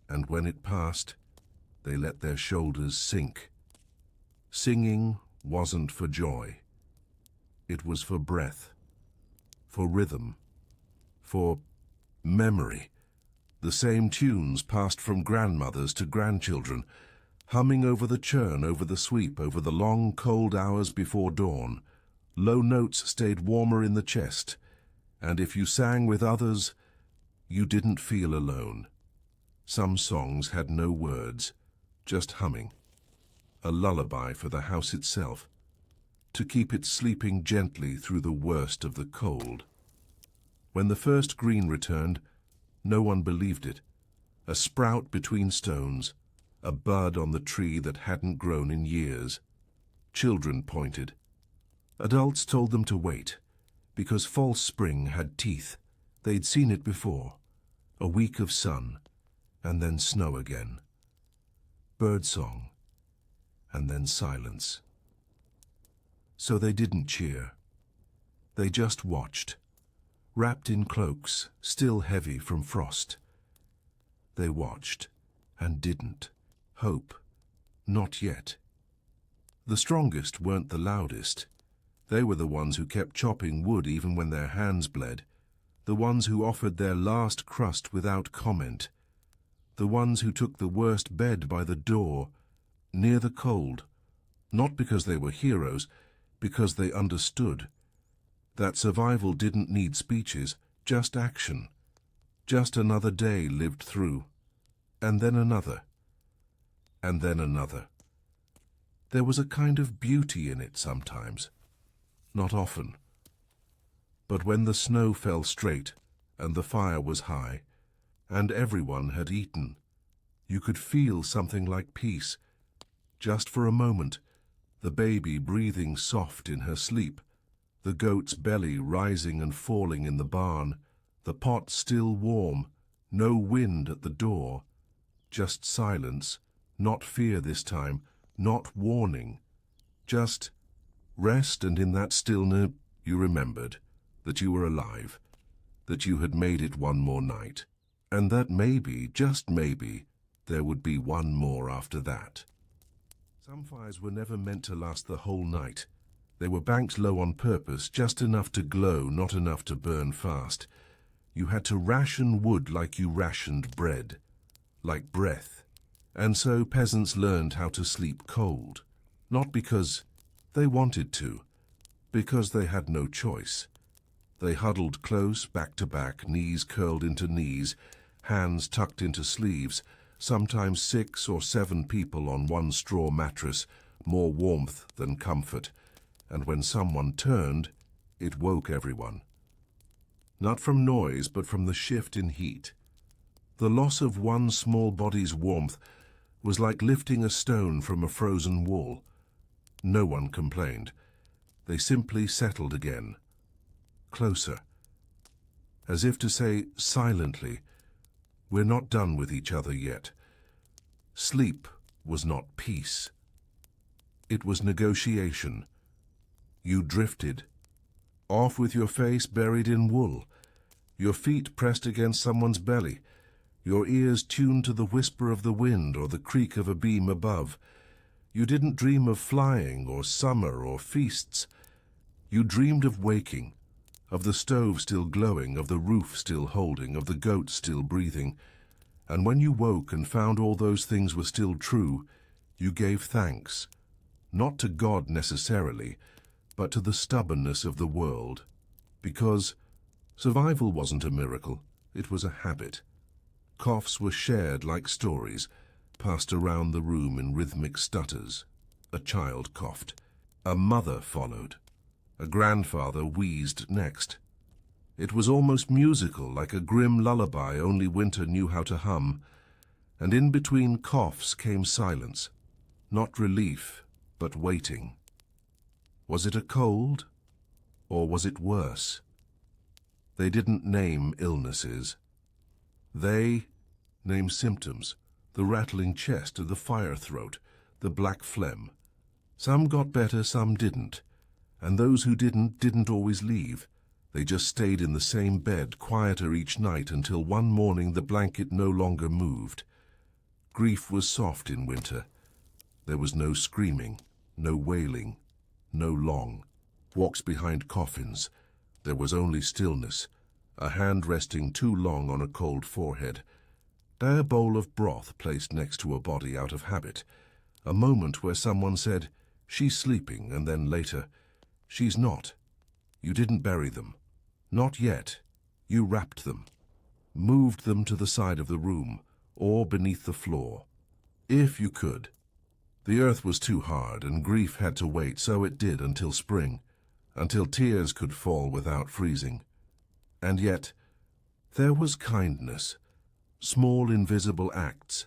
and when it passed, they let their shoulders sink. Singing wasn't for joy. It was for breath, for rhythm, for memory. The same tunes passed from grandmothers to grandchildren, humming over the churn, over the sweep, over the long, cold hours before dawn. Low notes stayed warmer in the chest, and if you sang with others, you didn't feel alone. Some songs had no words, just humming, a lullaby for the house itself, to keep it sleeping gently through the worst of the cold. When the first green returned, no one believed it. A sprout between stones, a bud on the tree that hadn't grown in years. Children pointed. Adults told them to wait, because false spring had teeth. They'd seen it before. A week of sun, and then snow again. Birdsong, and then silence. So they didn't cheer. They just watched, wrapped in cloaks, still heavy from frost. They watched, and didn't. Hope, not yet. The strongest weren't the loudest. They were the ones who kept chopping wood even when their hands bled. The ones who offered their last crust without comment. The ones who took the worst bed by the door, near the cold, not because they were heroes, because they understood that survival didn't need speeches, just action. Just another day lived through, and then another, and then another. There was a kind of beauty in it sometimes, not often. But when the snow fell straight, and the fire was high, and everyone had eaten, you could feel something like peace. Just for a moment, the baby breathing soft in her sleep, the goat's belly rising and falling in the barn, the pot still warm, no wind at the door, just silence, not fear this time, not warning, just rest, and in that stillness you remembered that you were alive, that you had made it one more night, and that maybe, just maybe, there would be one more after that. Some fires were never meant to last the whole night. They were banked low on purpose, just enough to glow, not enough to burn fast. You had to ration wood like you rationed bread, like breath. And so peasants learned how to sleep cold, not because they wanted to, because they had no choice. They huddled close, back to back, knees curled into knees, hands tucked into sleeves, sometimes 6 or 7 people on one straw mattress, more warmth than comfort. And when someone turned, it woke everyone. Not from noise, but from the shift in heat. The loss of one small body's warmth was like lifting a stone from a frozen wall. No one complained. They simply settled again, closer, as if to say silently, "We're not done with each other yet." Sleep was not peace. It was negotiation. You drifted, off with your face buried in wool, your feet pressed against someone's belly, your ears tuned to the whisper of the wind or the creak of a beam above. You didn't dream of flying or summer or feasts. You dreamed of waking, of the stove still glowing, of the roof still holding, of the goat still breathing. And when you woke and found all those things were still true, you gave thanks, not to God necessarily, but to the stubbornness of the world. Because survival wasn't a miracle, it was a habit. Coughs were shared like stories, passed around the room in rhythmic stutters. A child coughed. A mother followed. A grandfather wheezed next. It was almost musical, like a grim lullaby only winter knew how to hum. And in between coughs came silence. Not relief, but waiting. Was it a cold, or was it worse? They didn't name illnesses. They named symptoms, the rattling chest, the fire throat, the black phlegm. Some got better, some didn't. And those who didn't always leave. They just stayed in the same bed, quieter each night, until one morning the blanket no longer moved. Grief was soft in winter. There was no screaming, no wailing, no long walks behind coffins. There was only stillness, a hand resting too long on a cold forehead, a bowl of broth placed next to a body out of habit, a moment where someone said, "She's sleeping," and then later, "She's not. You didn't bury them. Not yet. You wrapped them, moved them to the side of the room, or beneath the floor. If you could." The earth was too hard, and grief had to wait, so it did until spring, until tears could fall without freezing. And yet, there was kindness, small invisible acts,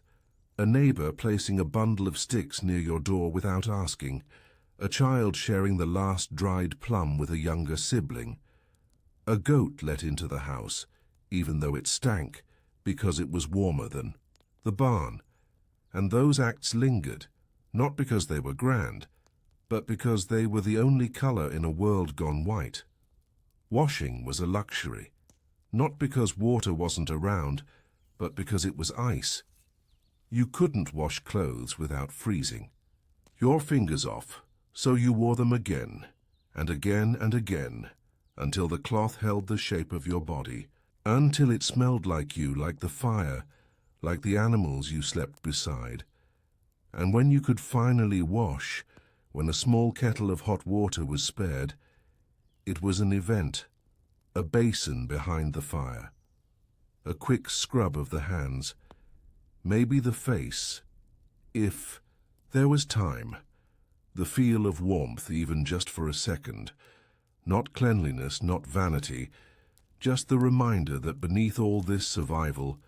a neighbor placing a bundle of sticks near your door without asking, a child sharing the last dried plum with a younger sibling, a goat let into the house, even though it stank, because it was warmer than the barn. And those acts lingered, not because they were grand, but because they were the only color in a world gone white. Washing was a luxury, not because water wasn't around, but because it was ice. You couldn't wash clothes without freezing. Your fingers off, so you wore them again, and again and again, until the cloth held the shape of your body, until it smelled like you, like the fire, like the animals you slept beside. And when you could finally wash, when a small kettle of hot water was spared, it was an event, a basin behind the fire, a quick scrub of the hands, maybe the face, if there was time, the feel of warmth even just for a second, not cleanliness, not vanity, just the reminder that beneath all this survival,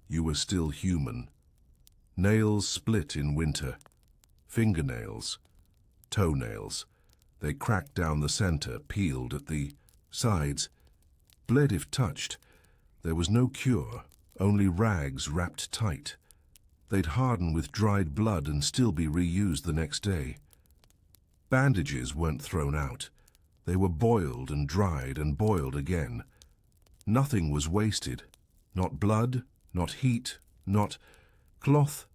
you were still human. Nails split in winter, fingernails, toenails. They cracked down the center, peeled at the sides, bled if touched. There was no cure, only rags wrapped tight. They'd harden with dried blood and still be reused the next day. Bandages weren't thrown out. They were boiled and dried and boiled again. Nothing was wasted. Not blood, not heat, not cloth.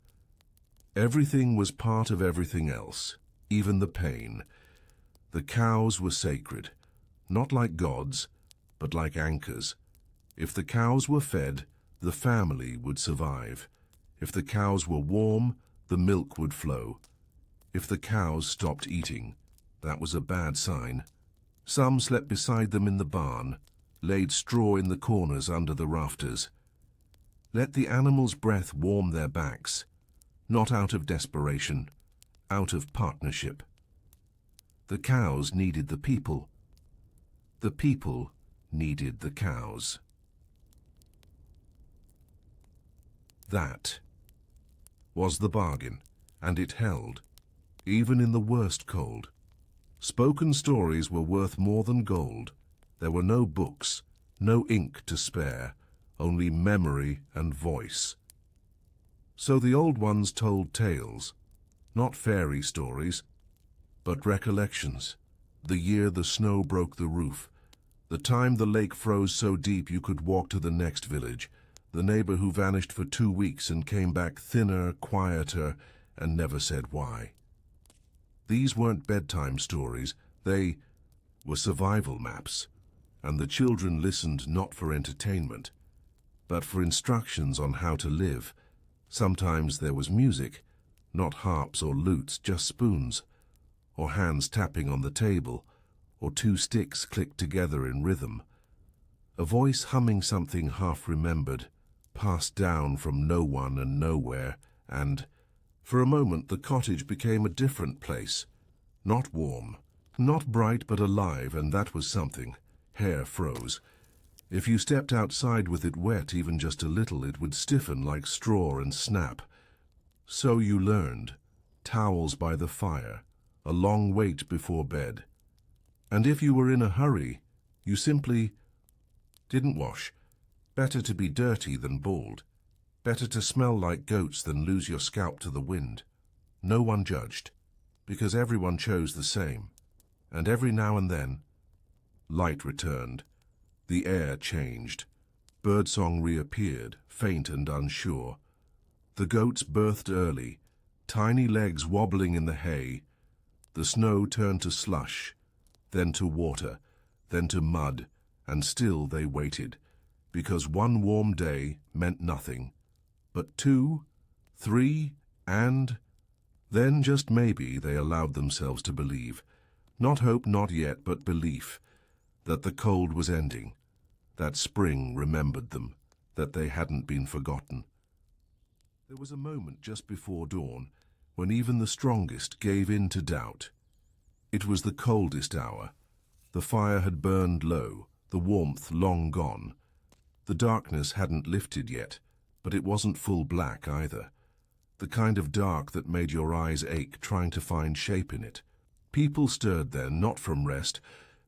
Everything was part of everything else, even the pain. The cows were sacred, not like gods, but like anchors. If the cows were fed, the family would survive. If the cows were warm, the milk would flow. If the cows stopped eating, that was a bad sign. Some slept beside them in the barn, laid straw in the corners under the rafters. Let the animals' breath warm their backs, not out of desperation, out of partnership. The cows needed the people. The people needed the cows. That was the bargain, and it held, even in the worst cold. Spoken stories were worth more than gold. There were no books, no ink to spare, only memory and voice. So the old ones told tales, not fairy stories, but recollections. The year the snow broke the roof, the time the lake froze so deep you could walk to the next village, the neighbor who vanished for 2 weeks and came back thinner, quieter, and never said why. These weren't bedtime stories, they were survival maps, and the children listened not for entertainment, but for instructions on how to live. Sometimes there was music, not harps or lutes, just spoons, or hands tapping on the table, or 2 sticks clicked together in rhythm. A voice humming something half-remembered, passed down from no one and nowhere, and, for a moment, the cottage became a different place. Not warm, not bright, but alive, and that was something. Hair froze. If you stepped outside with it wet even just a little, it would stiffen like straw and snap. So you learned. Towels by the fire, a long wait before bed. And if you were in a hurry, you simply didn't wash. Better to be dirty than bald. Better to smell like goats than lose your scalp to the wind. No one judged, because everyone chose the same. and every now and then, light returned. The air changed. Birdsong reappeared, faint and unsure. The goats birthed early, tiny legs wobbling in the hay. The snow turned to slush, then to water, then to mud, and still they waited, because one warm day meant nothing. But 2, 3, and then just maybe they allowed themselves to believe, not hope, not yet, but belief, that the cold was ending, that spring remembered them, that they hadn't been forgotten. There was a moment just before dawn when even the strongest gave in to doubt. It was the coldest hour. The fire had burned low, the warmth long gone. The darkness hadn't lifted yet, but it wasn't full black either. The kind of dark that made your eyes ache trying to find shape in it. People stirred then, not from rest,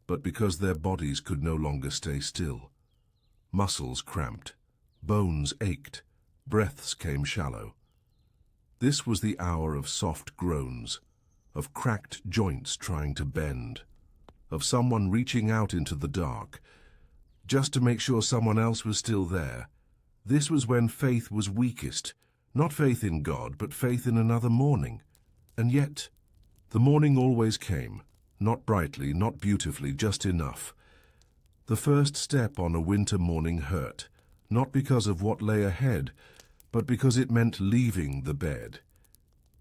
but because their bodies could no longer stay still. Muscles cramped, bones ached, breaths came shallow. This was the hour of soft groans, of cracked joints trying to bend, of someone reaching out into the dark, just to make sure someone else was still there. This was when faith was weakest, not faith in God, but faith in another morning. And yet, the morning always came, not brightly, not beautifully, just enough. The first step on a winter morning hurt, not because of what lay ahead, but because it meant leaving the bed.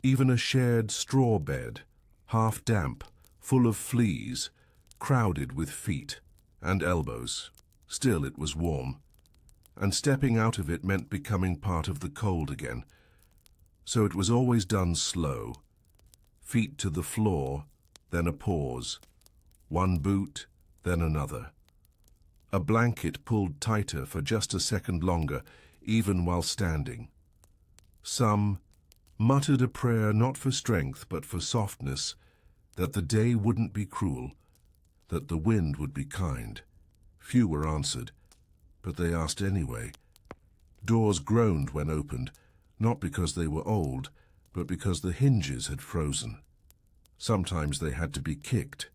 Even a shared straw bed, half damp, full of fleas, crowded with feet and elbows. Still it was warm, and stepping out of it meant becoming part of the cold again. So it was always done slow. Feet to the floor, then a pause. One boot, then another. A blanket pulled tighter for just a second longer, even while standing. Some muttered a prayer not for strength but for softness, that the day wouldn't be cruel, that the wind would be kind. Few were answered, but they asked anyway. Doors groaned when opened, not because they were old, but because the hinges had frozen. Sometimes they had to be kicked.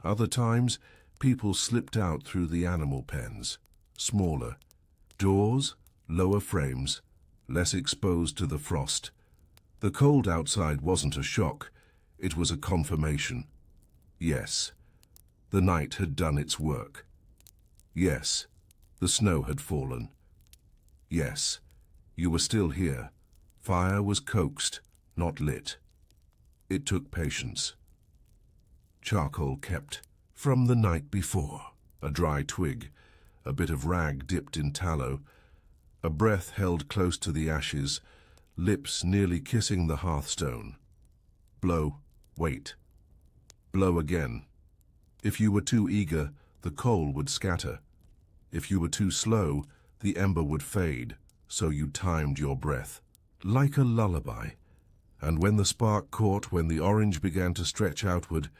Other times, people slipped out through the animal pens, smaller. Doors, lower frames, less exposed to the frost. The cold outside wasn't a shock, it was a confirmation. Yes, the night had done its work. Yes, the snow had fallen. Yes, you were still here. Fire was coaxed, not lit. It took patience. Charcoal kept from the night before. A dry twig, a bit of rag dipped in tallow, a breath held close to the ashes, lips nearly kissing the hearthstone. Blow, wait. Blow again. If you were too eager, the coal would scatter. If you were too slow, the ember would fade, so you timed your breath. Like a lullaby. And when the spark caught, when the orange began to stretch outward,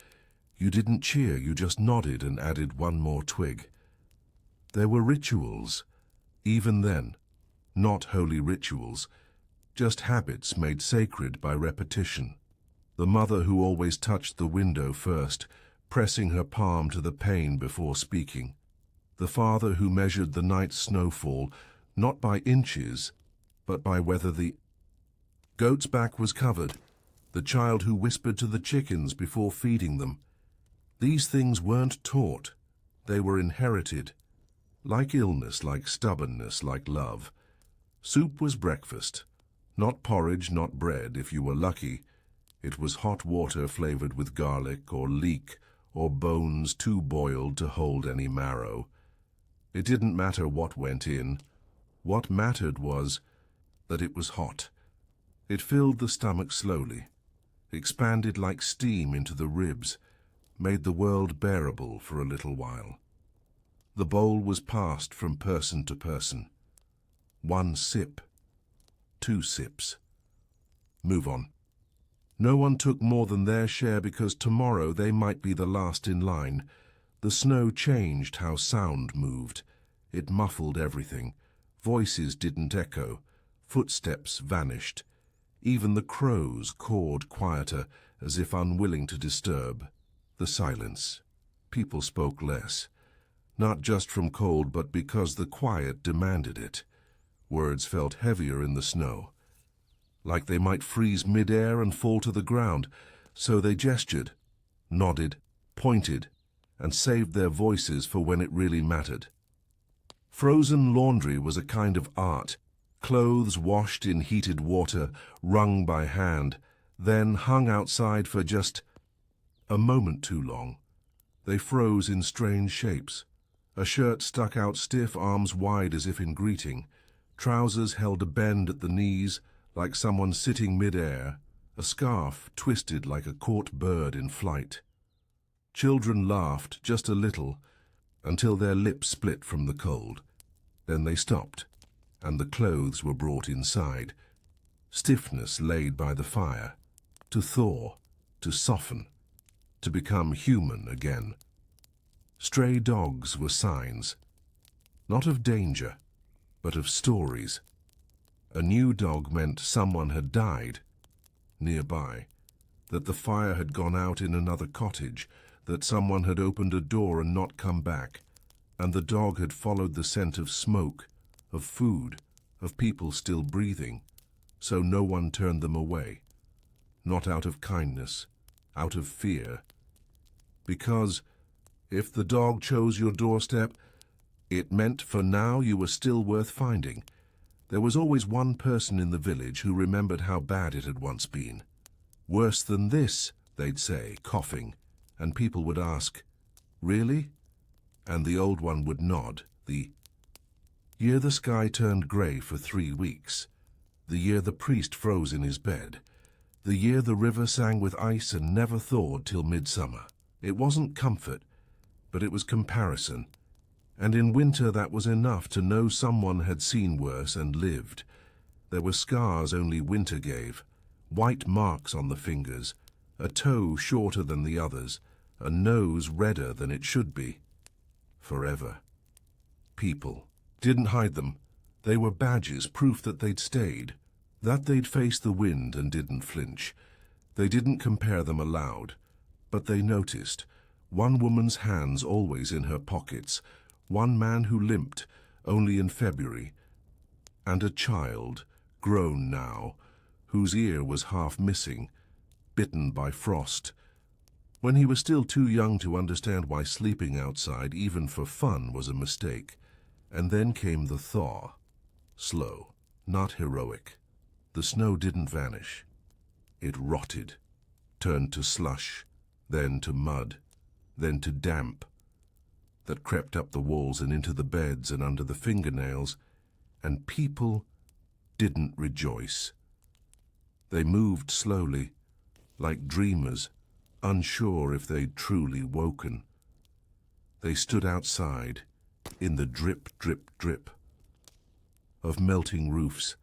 you didn't cheer, you just nodded and added one more twig. There were rituals, even then. Not holy rituals, just habits made sacred by repetition. The mother who always touched the window first, pressing her palm to the pane before speaking. The father who measured the night's snowfall, not by inches, but by whether the goat's back was covered. The child who whispered to the chickens before feeding them. These things weren't taught, they were inherited. Like illness, like stubbornness, like love. Soup was breakfast. Not porridge, not bread, if you were lucky. It was hot water flavored with garlic or leek or bones too boiled to hold any marrow. It didn't matter what went in. What mattered was that it was hot. It filled the stomach slowly, expanded like steam into the ribs, made the world bearable for a little while. The bowl was passed from person to person. 1 sip, 2 sips. Move on. No one took more than their share because tomorrow they might be the last in line. The snow changed how sound moved. It muffled everything. Voices didn't echo. Footsteps vanished. Even the crows cawed quieter, as if unwilling to disturb. The silence. People spoke less. Not just from cold, but because the quiet demanded it. Words felt heavier in the snow, like they might freeze mid-air and fall to the ground, so they gestured, nodded, pointed, and saved their voices for when it really mattered. Frozen laundry was a kind of art, clothes washed in heated water, wrung by hand, then hung outside for just a moment too long. They froze in strange shapes. A shirt stuck out stiff, arms wide as if in greeting. Trousers held a bend at the knees, like someone sitting mid-air. A scarf twisted like a caught bird in flight. Children laughed just a little, until their lips split from the cold. Then they stopped, and the clothes were brought inside. Stiffness laid by the fire, to thaw, to soften, to become human again. Stray dogs were signs, not of danger, but of stories. A new dog meant someone had died nearby, that the fire had gone out in another cottage, that someone had opened a door and not come back, and the dog had followed the scent of smoke, of food, of people still breathing, so no one turned them away, not out of kindness, out of fear. Because if the dog chose your doorstep, it meant for now you were still worth finding. There was always one person in the village who remembered how bad it had once been. Worse than this, they'd say, coughing, and people would ask, "Really?" And the old one would nod. The year the sky turned grey for 3 weeks, the year the priest froze in his bed, the year the river sang with ice and never thawed till midsummer. It wasn't comfort, but it was comparison, and in winter that was enough to know someone had seen worse and lived. There were scars only winter gave, white marks on the fingers, a toe shorter than the others, a nose redder than it should be. Forever. People didn't hide them. They were badges, proof that they'd stayed, that they'd faced the wind and didn't flinch. They didn't compare them aloud, but they noticed. One woman's hands always in her pockets, one man who limped only in February, and a child, grown now, whose ear was half missing, bitten by frost. When he was still too young to understand why sleeping outside, even for fun, was a mistake. And then came the thaw. Slow, not heroic. The snow didn't vanish. It rotted, turned to slush, then to mud, then to damp, that crept up the walls and into the beds and under the fingernails, and people didn't rejoice. They moved slowly, like dreamers, unsure if they'd truly woken. They stood outside, in the drip, drip, drip of melting roofs.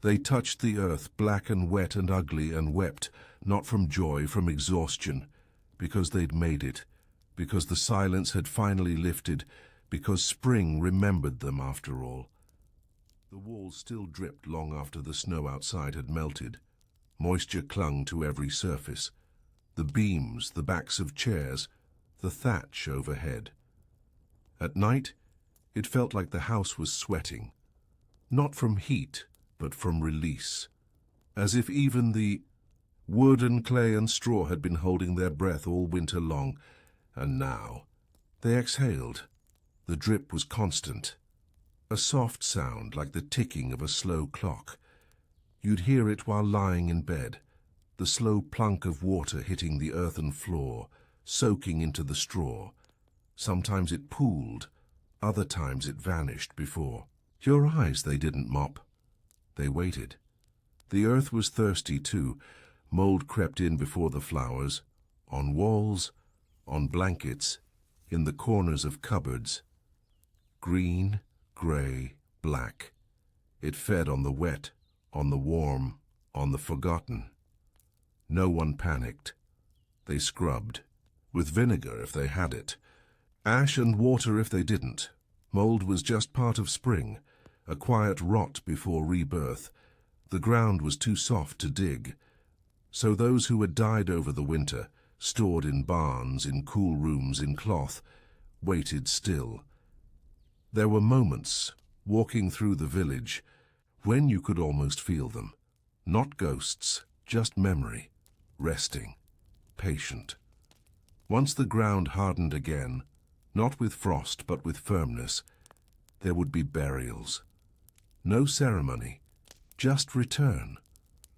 They touched the earth, black and wet and ugly, and wept, not from joy, from exhaustion, because they'd made it, because the silence had finally lifted, because spring remembered them after all. The walls still dripped long after the snow outside had melted. Moisture clung to every surface. The beams, the backs of chairs, the thatch overhead. At night, it felt like the house was sweating, not from heat, but from release, as if even the wood and clay and straw had been holding their breath all winter long, and now they exhaled. The drip was constant, a soft sound like the ticking of a slow clock. You'd hear it while lying in bed, the slow plunk of water hitting the earthen floor, soaking into the straw. Sometimes it pooled, other times it vanished before. Your eyes they didn't mop. They waited. The earth was thirsty too. Mold crept in before the flowers, on walls, on blankets, in the corners of cupboards. Green, grey, black. It fed on the wet, on the warm, on the forgotten. No one panicked. They scrubbed, with vinegar if they had it, ash and water if they didn't. Mold was just part of spring, a quiet rot before rebirth. The ground was too soft to dig. So those who had died over the winter, stored in barns, in cool rooms, in cloth, waited still. There were moments, walking through the village, when you could almost feel them. Not ghosts, just memory, resting, patient. Once the ground hardened again, not with frost but with firmness, there would be burials. No ceremony, just return.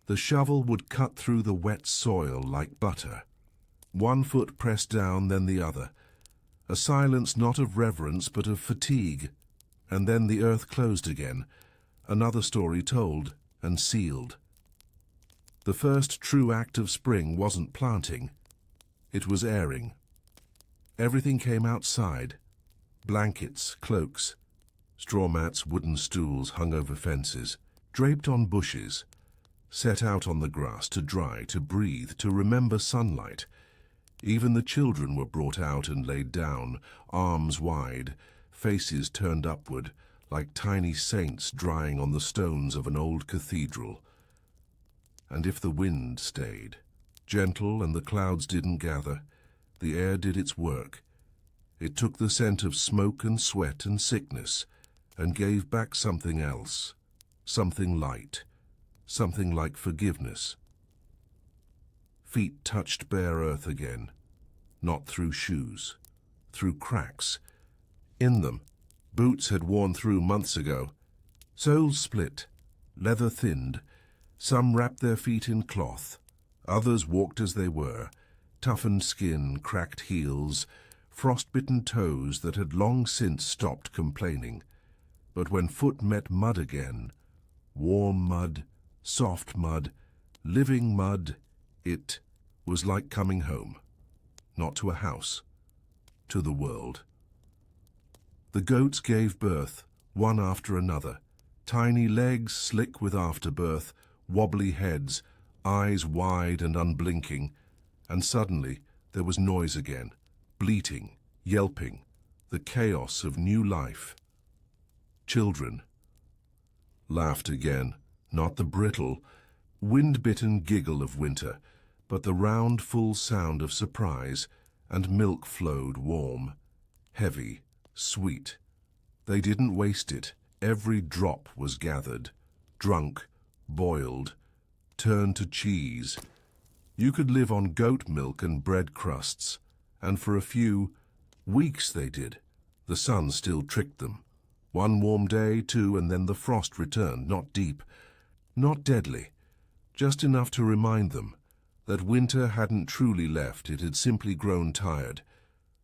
The shovel would cut through the wet soil like butter. One foot pressed down, then the other. A silence not of reverence but of fatigue. And then the earth closed again, another story told and sealed. The first true act of spring wasn't planting. It was airing. Everything came outside. Blankets, cloaks, straw mats, wooden stools hung over fences, draped on bushes, set out on the grass to dry, to breathe, to remember sunlight. Even the children were brought out and laid down, arms wide, faces turned upward, like tiny saints drying on the stones of an old cathedral. And if the wind stayed, gentle, and the clouds didn't gather, the air did its work. It took the scent of smoke and sweat and sickness and gave back something else, something light, something like forgiveness. Feet touched bare earth again, not through shoes, through cracks. In them, boots had worn through months ago. Soles split, leather thinned. Some wrapped their feet in cloth. Others walked as they were, toughened skin, cracked heels, frost-bitten toes that had long since stopped complaining. But when foot met mud again, warm mud, soft mud, living mud, it was like coming home. Not to a house, to the world. The goats gave birth, one after another. Tiny legs slick with afterbirth, wobbly heads, eyes wide and unblinking. And suddenly there was noise again, bleating, yelping, the chaos of new life. Children laughed again, not the brittle, wind-bitten giggle of winter, but the round, full sound of surprise, and milk flowed warm, heavy, sweet. They didn't waste it. Every drop was gathered, drunk, boiled, turned to cheese. You could live on goat milk and bread crusts, and for a few weeks they did. The sun still tricked them. One warm day, two, and then the frost returned, not deep, not deadly, just enough to remind them that winter hadn't truly left, it had simply grown tired.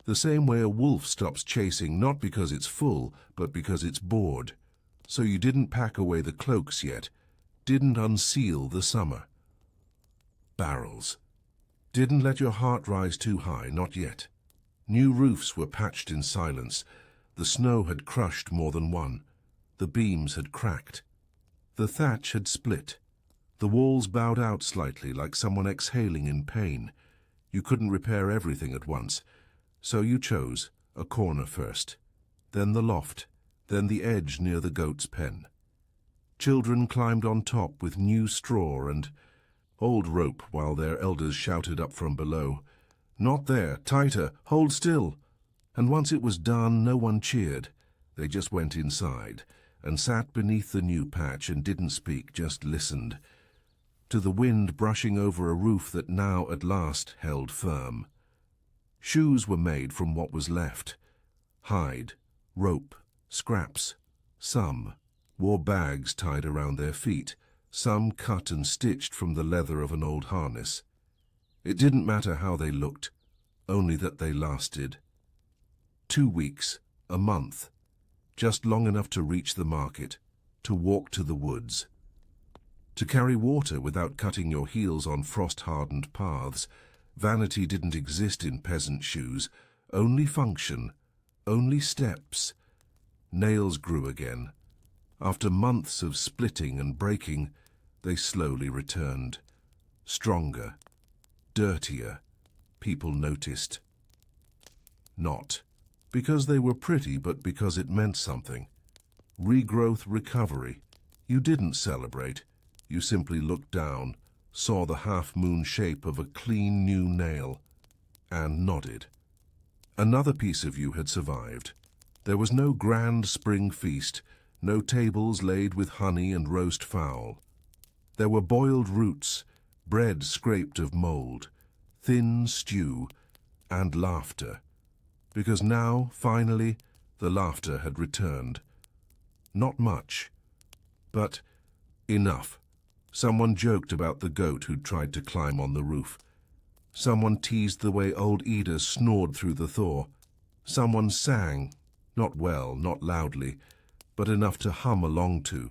The same way a wolf stops chasing, not because it's full, but because it's bored. So you didn't pack away the cloaks yet, didn't unseal the summer. Barrels. Didn't let your heart rise too high, not yet. New roofs were patched in silence. The snow had crushed more than one. The beams had cracked. The thatch had split. The walls bowed out slightly, like someone exhaling in pain. You couldn't repair everything at once. So you chose a corner first, then the loft, then the edge near the goat's pen. Children climbed on top with new straw and old rope while their elders shouted up from below, "Not there, tighter, hold still." And once it was done, no one cheered. They just went inside and sat beneath the new patch and didn't speak, just listened to the wind brushing over a roof that now at last held firm. Shoes were made from what was left. Hide, rope, scraps. Some wore bags tied around their feet, some cut and stitched from the leather of an old harness. It didn't matter how they looked, only that they lasted. 2 weeks, a month, just long enough to reach the market, to walk to the woods, to carry water without cutting your heels on frost-hardened paths. Vanity didn't exist in peasant shoes, only function, only steps. Nails grew again. After months of splitting and breaking, they slowly returned. Stronger, dirtier, people noticed. Not because they were pretty, but because it meant something. Regrowth, recovery. You didn't celebrate. You simply looked down, saw the half-moon shape of a clean new nail. and nodded. Another piece of you had survived. There was no grand spring feast, no tables laid with honey and roast fowl. There were boiled roots, bread scraped of mould, thin stew, and laughter. Because now, finally, the laughter had returned. Not much, but enough. Someone joked about the goat who'd tried to climb on the roof. Someone teased the way old Ida snored through the thaw. Someone sang, not well, not loudly, but enough to hum along to,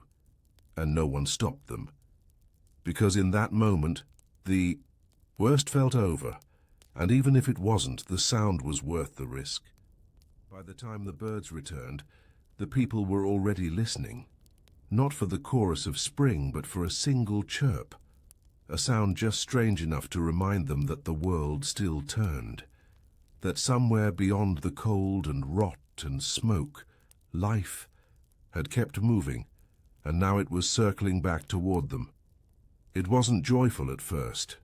and no one stopped them. Because in that moment, the worst felt over, and even if it wasn't, the sound was worth the risk. By the time the birds returned, the people were already listening, not for the chorus of spring, but for a single chirp, a sound just strange enough to remind them that the world still turned, that somewhere beyond the cold and rot and smoke, life had kept moving, and now it was circling back toward them. It wasn't joyful at first.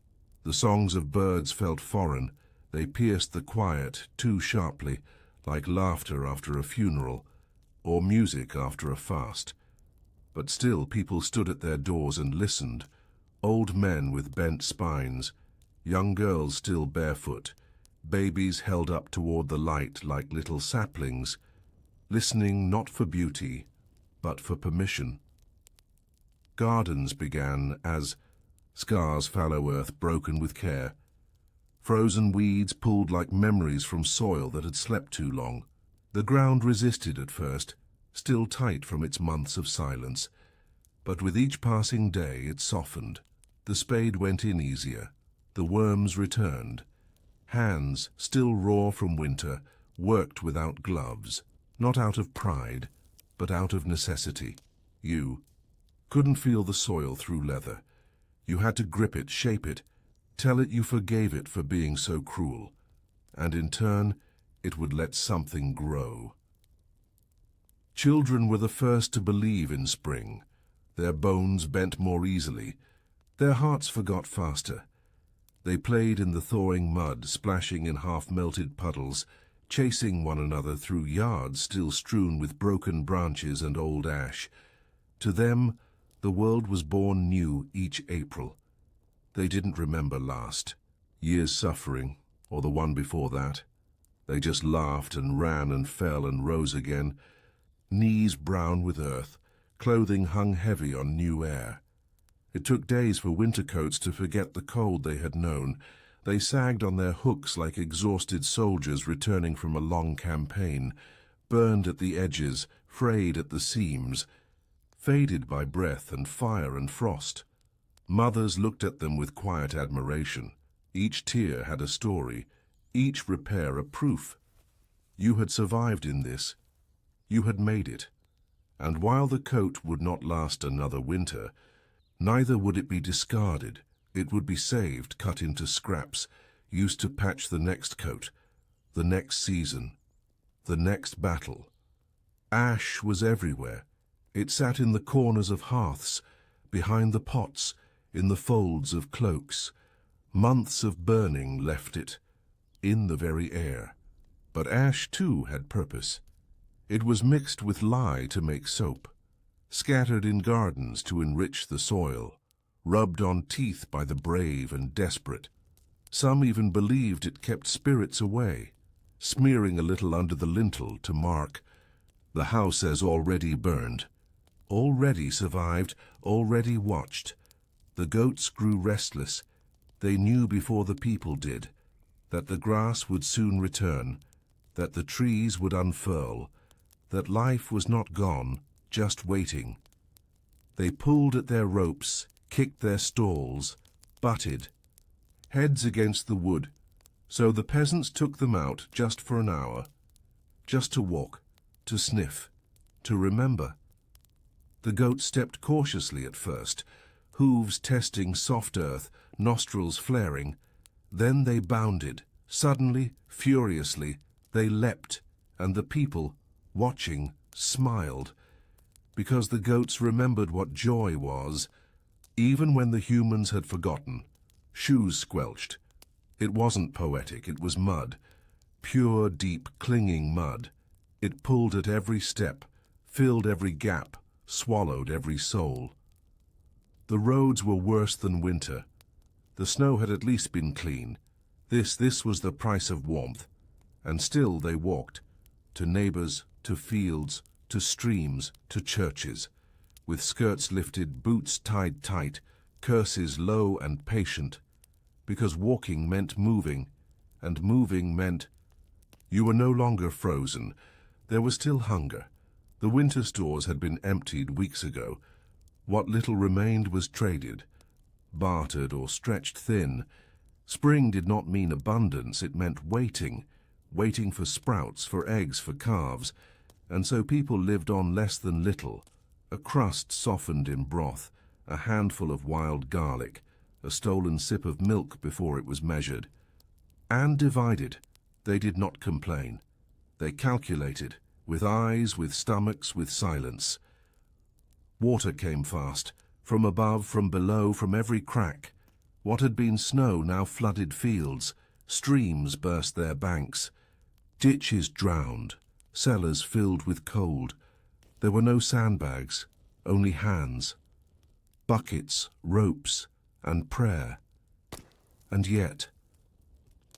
The songs of birds felt foreign. They pierced the quiet too sharply, like laughter after a funeral, or music after a fast. But still people stood at their doors and listened, old men with bent spines, young girls still barefoot, babies held up toward the light like little saplings, listening not for beauty, but for permission. Gardens began as scars fallow earth broken with care. Frozen weeds pulled like memories from soil that had slept too long. The ground resisted at first, still tight from its months of silence. But with each passing day it softened. The spade went in easier. The worms returned. Hands, still raw from winter, worked without gloves, not out of pride, but out of necessity. You couldn't feel the soil through leather. You had to grip it, shape it, tell it you forgave it for being so cruel, and in turn it would let something grow. Children were the first to believe in spring. Their bones bent more easily. Their hearts forgot faster. They played in the thawing mud, splashing in half-melted puddles, chasing one another through yards still strewn with broken branches and old ash. To them, the world was born new each April. They didn't remember last year's suffering, or the one before that. They just laughed and ran and fell and rose again, knees brown with earth, clothing hung heavy on new air. It took days for winter coats to forget the cold they had known. They sagged on their hooks like exhausted soldiers returning from a long campaign, burned at the edges, frayed at the seams, faded by breath and fire and frost. Mothers looked at them with quiet admiration. Each tear had a story, each repair a proof. You had survived in this. You had made it. And while the coat would not last another winter, neither would it be discarded. It would be saved, cut into scraps, used to patch the next coat, the next season, the next battle. Ash was everywhere. It sat in the corners of hearths, behind the pots, in the folds of cloaks. Months of burning left it, in the very air. But ash, too, had purpose. It was mixed with lye to make soap, scattered in gardens to enrich the soil, rubbed on teeth by the brave and desperate. Some even believed it kept spirits away, smearing a little under the lintel to mark the house as already burned, already survived, already watched. The goats grew restless. They knew before the people did that the grass would soon return, that the trees would unfurl, that life was not gone, just waiting. They pulled at their ropes, kicked their stalls, butted, heads against the wood, so the peasants took them out just for an hour, just to walk, to sniff, to remember. The goat stepped cautiously at first, hooves testing soft earth, nostrils flaring. Then they bounded. Suddenly, furiously, they leapt, and the people, watching, smiled, because the goats remembered what joy was, even when the humans had forgotten. Shoes squelched. It wasn't poetic, it was mud. Pure, deep, clinging mud. It pulled at every step, filled every gap, swallowed every soul. The roads were worse than winter. The snow had at least been clean. This was the price of warmth. And still they walked, to neighbors, to fields, to streams, to churches, with skirts lifted, boots tied tight, curses low and patient, because walking meant moving, and moving meant you were no longer frozen. There was still hunger. The winter stores had been emptied weeks ago. What little remained was traded, bartered or stretched thin. Spring did not mean abundance, it meant waiting for sprouts, for eggs, for calves, and so people lived on less than little, a crust softened in broth, a handful of wild garlic, a stolen sip of milk before it was measured. And divided. They did not complain. They calculated, with eyes, with stomachs, with silence. Water came fast, from above, from below, from every crack. What had been snow now flooded fields, streams burst their banks. Ditches drowned, cellars filled with cold. There were no sandbags, only hands, buckets, ropes, and prayer. And yet,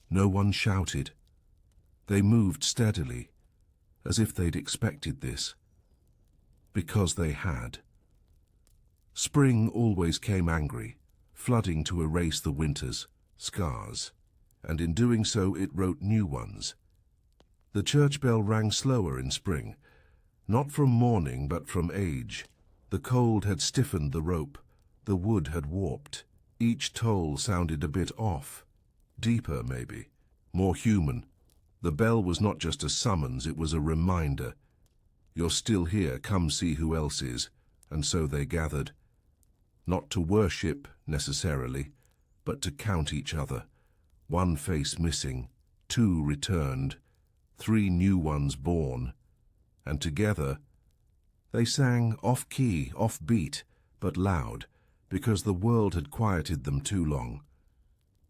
no one shouted. They moved steadily, as if they'd expected this, because they had. Spring always came angry, flooding to erase the winter's scars, and in doing so it wrote new ones. The church bell rang slower in spring, not from mourning but from age. The cold had stiffened the rope, the wood had warped. Each toll sounded a bit off, deeper maybe, more human. The bell was not just a summons, it was a reminder. You're still here, come see who else is. And so they gathered. Not to worship, necessarily, but to count each other. One face missing, 2 returned, 3 new ones born. And together, they sang off-key, off-beat, but loud, because the world had quieted them too long.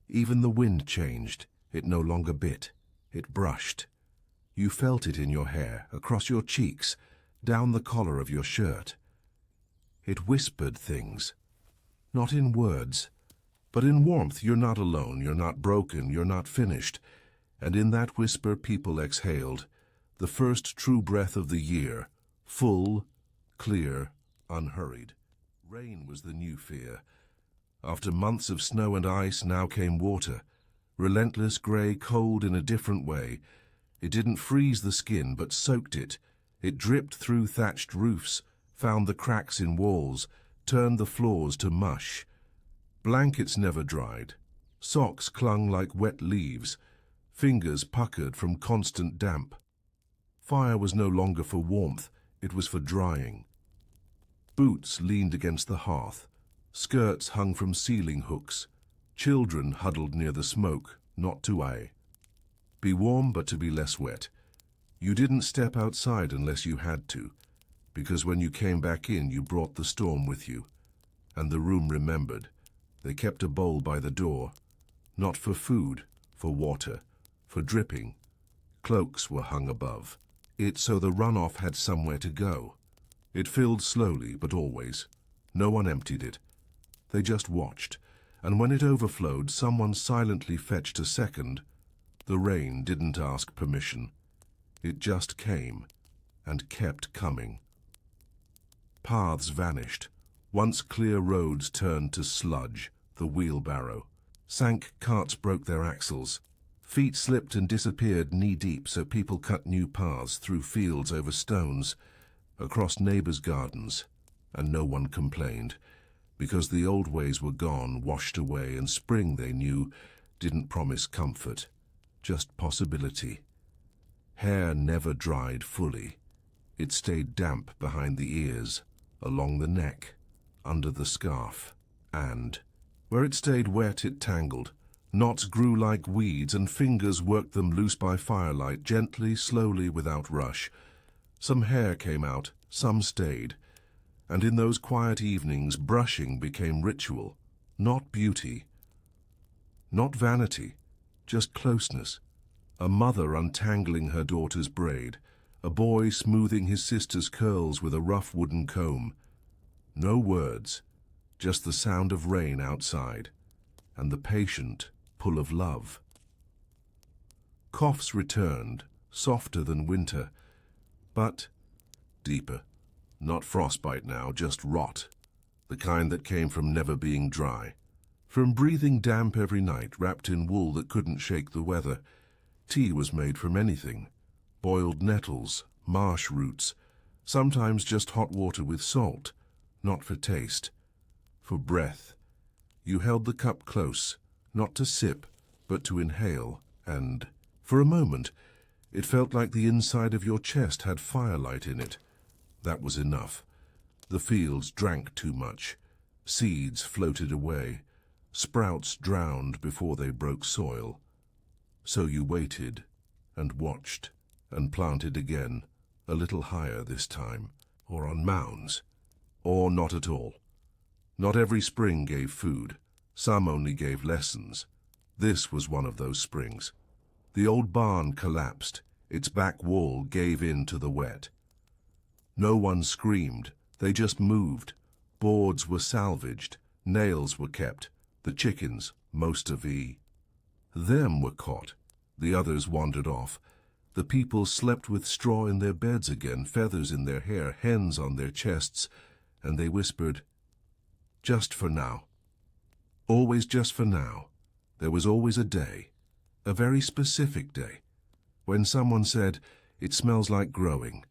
Even the wind changed. It no longer bit. It brushed. You felt it in your hair, across your cheeks, down the collar of your shirt. It whispered things. Not in words, but in warmth. You're not alone, you're not broken, you're not finished. And in that whisper people exhaled, the first true breath of the year, full, clear, unhurried. Rain was the new fear. After months of snow and ice, now came water. Relentless, grey, cold in a different way. It didn't freeze the skin, but soaked it. It dripped through thatched roofs, found the cracks in walls, turned the floors to mush. Blankets never dried. Socks clung like wet leaves. Fingers puckered from constant damp. Fire was no longer for warmth, it was for drying. Boots leaned against the hearth. Skirts hung from ceiling hooks. Children huddled near the smoke, not to be warm but to be less wet. You didn't step outside unless you had to, because when you came back in you brought the storm with you. And the room remembered. They kept a bowl by the door, not for food, for water, for dripping. Cloaks were hung above. So the runoff had somewhere to go. It filled slowly, but always. No one emptied it. They just watched, and when it overflowed, someone silently fetched a second. The rain didn't ask permission. It just came, and kept coming. Paths vanished. Once clear roads turned to sludge, the wheelbarrow. Sank carts broke their axles. Feet slipped and disappeared knee-deep, so people cut new paths through fields, over stones, across neighbors' gardens, and no one complained, because the old ways were gone, washed away, and spring, they knew, didn't promise comfort, just possibility. Hair never dried fully. It stayed damp behind the ears, along the neck, under the scarf, and where it stayed wet it tangled. Knots grew like weeds, and fingers worked them loose by firelight, gently, slowly, without rush. Some hair came out, some stayed, and in those quiet evenings brushing became ritual, not beauty, not vanity, just closeness. A mother untangling her daughter's braid, a boy smoothing his sister's curls with a rough wooden comb. No words, just the sound of rain outside, and the patient pull of love. Coughs returned, softer than winter, but deeper. Not frostbite now, just rot, the kind that came from never being dry. From breathing damp every night, wrapped in wool that couldn't shake the weather. Tea was made from anything. Boiled nettles, marsh roots, sometimes just hot water with salt, not for taste, for breath. You held the cup close, not to sip, but to inhale, and, for a moment, it felt like the inside of your chest had firelight in it. That was enough. The fields drank too much. Seeds floated away. Sprouts drowned before they broke soil. So you waited, and watched, and planted again, a little higher this time, or on mounds, or not at all. Not every spring gave food. Some only gave lessons. This was one of those springs. The old barn collapsed. Its back wall gave in to the wet. No one screamed. They just moved. Boards were salvaged. Nails were kept. The chickens, most of them were caught. The others wandered off. The people slept with straw in their beds again, feathers in their hair, hens on their chests, and they whispered, "Just for now." Always just for now. There was always a day, a very specific day, when someone said, "It smells like growing,"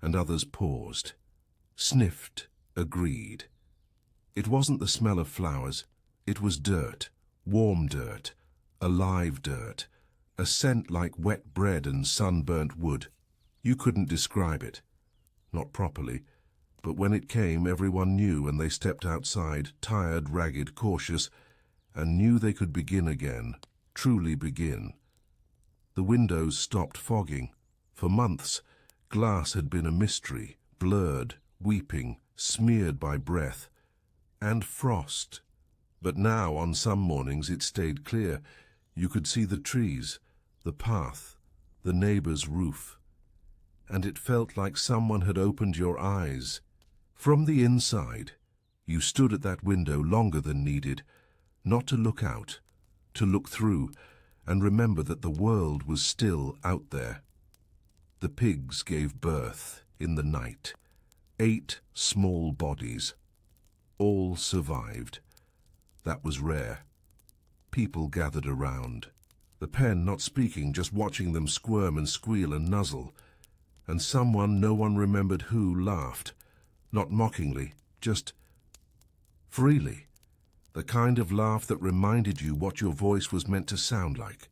and others paused, sniffed, agreed. It wasn't the smell of flowers. It was dirt, warm dirt, alive dirt, a scent like wet bread and sunburnt wood. You couldn't describe it. Not properly. But when it came, everyone knew, and they stepped outside, tired, ragged, cautious, and knew they could begin again, truly begin. The windows stopped fogging. For months, glass had been a mystery, blurred, weeping, smeared by breath, and frost. But now, on some mornings, it stayed clear. You could see the trees, the path, the neighbor's roof. And it felt like someone had opened your eyes. From the inside, you stood at that window longer than needed, not to look out, to look through, and remember that the world was still out there. The pigs gave birth in the night. 8 small bodies. All survived. That was rare. People gathered around. The pen not speaking, just watching them squirm and squeal and nuzzle. And someone, no one remembered who, laughed. Not mockingly, just freely. The kind of laugh that reminded you what your voice was meant to sound like.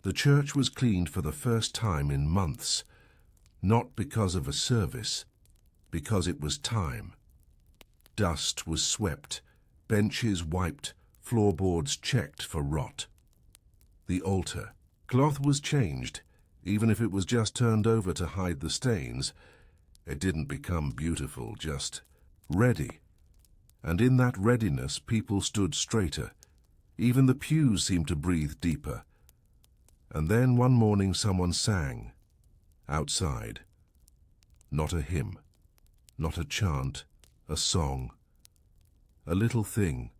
The church was cleaned for the first time in months. Not because of a service, because it was time. Dust was swept, benches wiped, floorboards checked for rot. The altar. Cloth was changed, even if it was just turned over to hide the stains. It didn't become beautiful, just ready. And in that readiness, people stood straighter. Even the pews seemed to breathe deeper. And then one morning someone sang, outside. Not a hymn, not a chant, a song. A little thing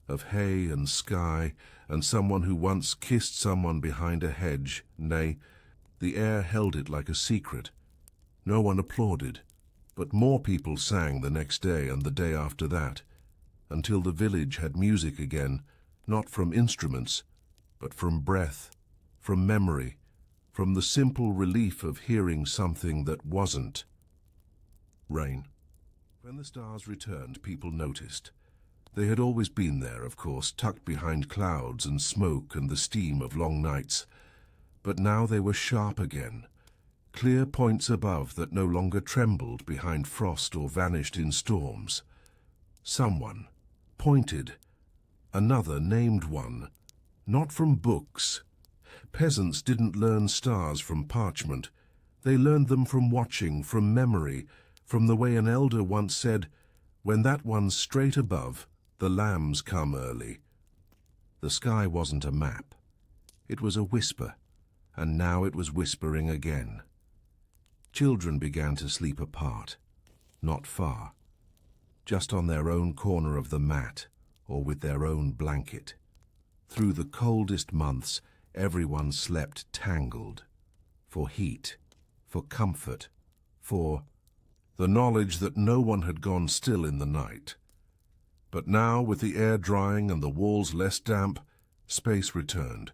of hay and sky and someone who once kissed someone behind a hedge. Nay, the air held it like a secret. No one applauded, but more people sang the next day and the day after that, until the village had music again, not from instruments, but from breath, from memory, from the simple relief of hearing something that wasn't. Rain. When the stars returned, people noticed. They had always been there, of course, tucked behind clouds and smoke and the steam of long nights. But now they were sharp again, clear points above that no longer trembled behind frost or vanished in storms. Someone pointed, another named one, not from books. Peasants didn't learn stars from parchment. They learned them from watching, from memory, from the way an elder once said, "When that one's straight above, the lambs come early." The sky wasn't a map. It was a whisper, and now it was whispering again. Children began to sleep apart, not far, just on their own corner of the mat or with their own blanket. Through the coldest months, everyone slept tangled, for heat, for comfort, for the knowledge that no one had gone still in the night. But now, with the air drying and the walls less damp, space returned.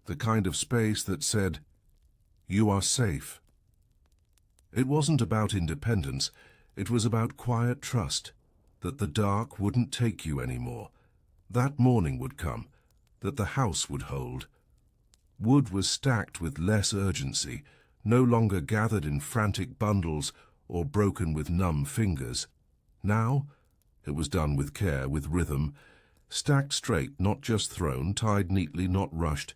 The kind of space that said, "You are safe." It wasn't about independence, it was about quiet trust, that the dark wouldn't take you anymore. That morning would come, that the house would hold. Wood was stacked with less urgency, no longer gathered in frantic bundles or broken with numb fingers. Now, it was done with care, with rhythm, stacked straight, not just thrown, tied neatly, not rushed.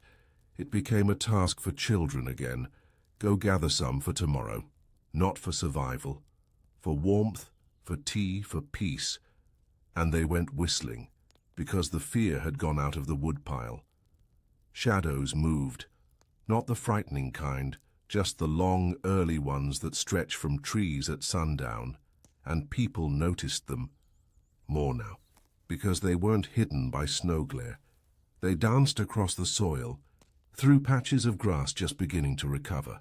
It became a task for children again. Go gather some for tomorrow, not for survival, for warmth, for tea, for peace. And they went whistling, because the fear had gone out of the woodpile. Shadows moved, not the frightening kind, just the long, early ones that stretch from trees at sundown, and people noticed them. More now, because they weren't hidden by snow glare. They danced across the soil, through patches of grass just beginning to recover.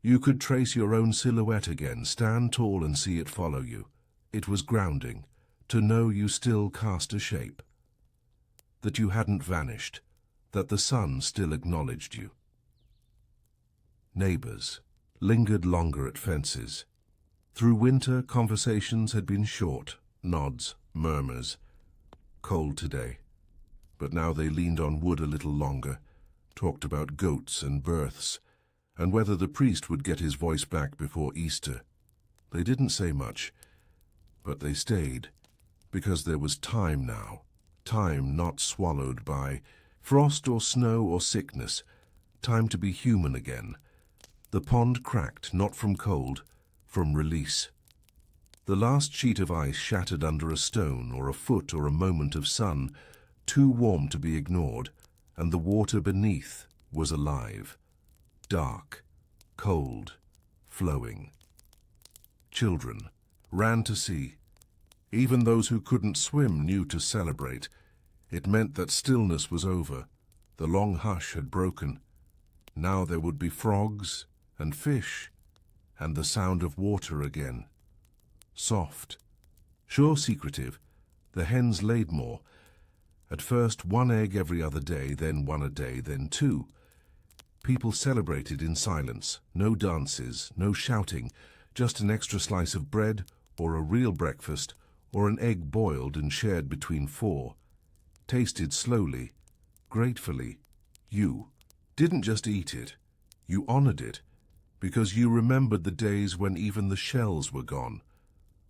You could trace your own silhouette again, stand tall and see it follow you. It was grounding, to know you still cast a shape, that you hadn't vanished, that the sun still acknowledged you. Neighbors lingered longer at fences. Through winter, conversations had been short, nods, murmurs. Cold today. But now they leaned on wood a little longer, talked about goats and births, and whether the priest would get his voice back before Easter. They didn't say much, but they stayed, because there was time now, time not swallowed by frost or snow or sickness, time to be human again. The pond cracked, not from cold, from release. The last sheet of ice shattered under a stone or a foot or a moment of sun, too warm to be ignored, and the water beneath was alive, dark, cold, flowing. Children ran to see. Even those who couldn't swim knew to celebrate. It meant that stillness was over. The long hush had broken. Now there would be frogs and fish, and the sound of water again. Soft, sure secretive, the hens laid more. At first 1 egg every other day, then 1 a day, then 2. People celebrated in silence, no dances, no shouting, just an extra slice of bread, or a real breakfast, or an egg boiled and shared between 4. Tasted slowly, gratefully. You didn't just eat it, you honored it, because you remembered the days when even the shells were gone.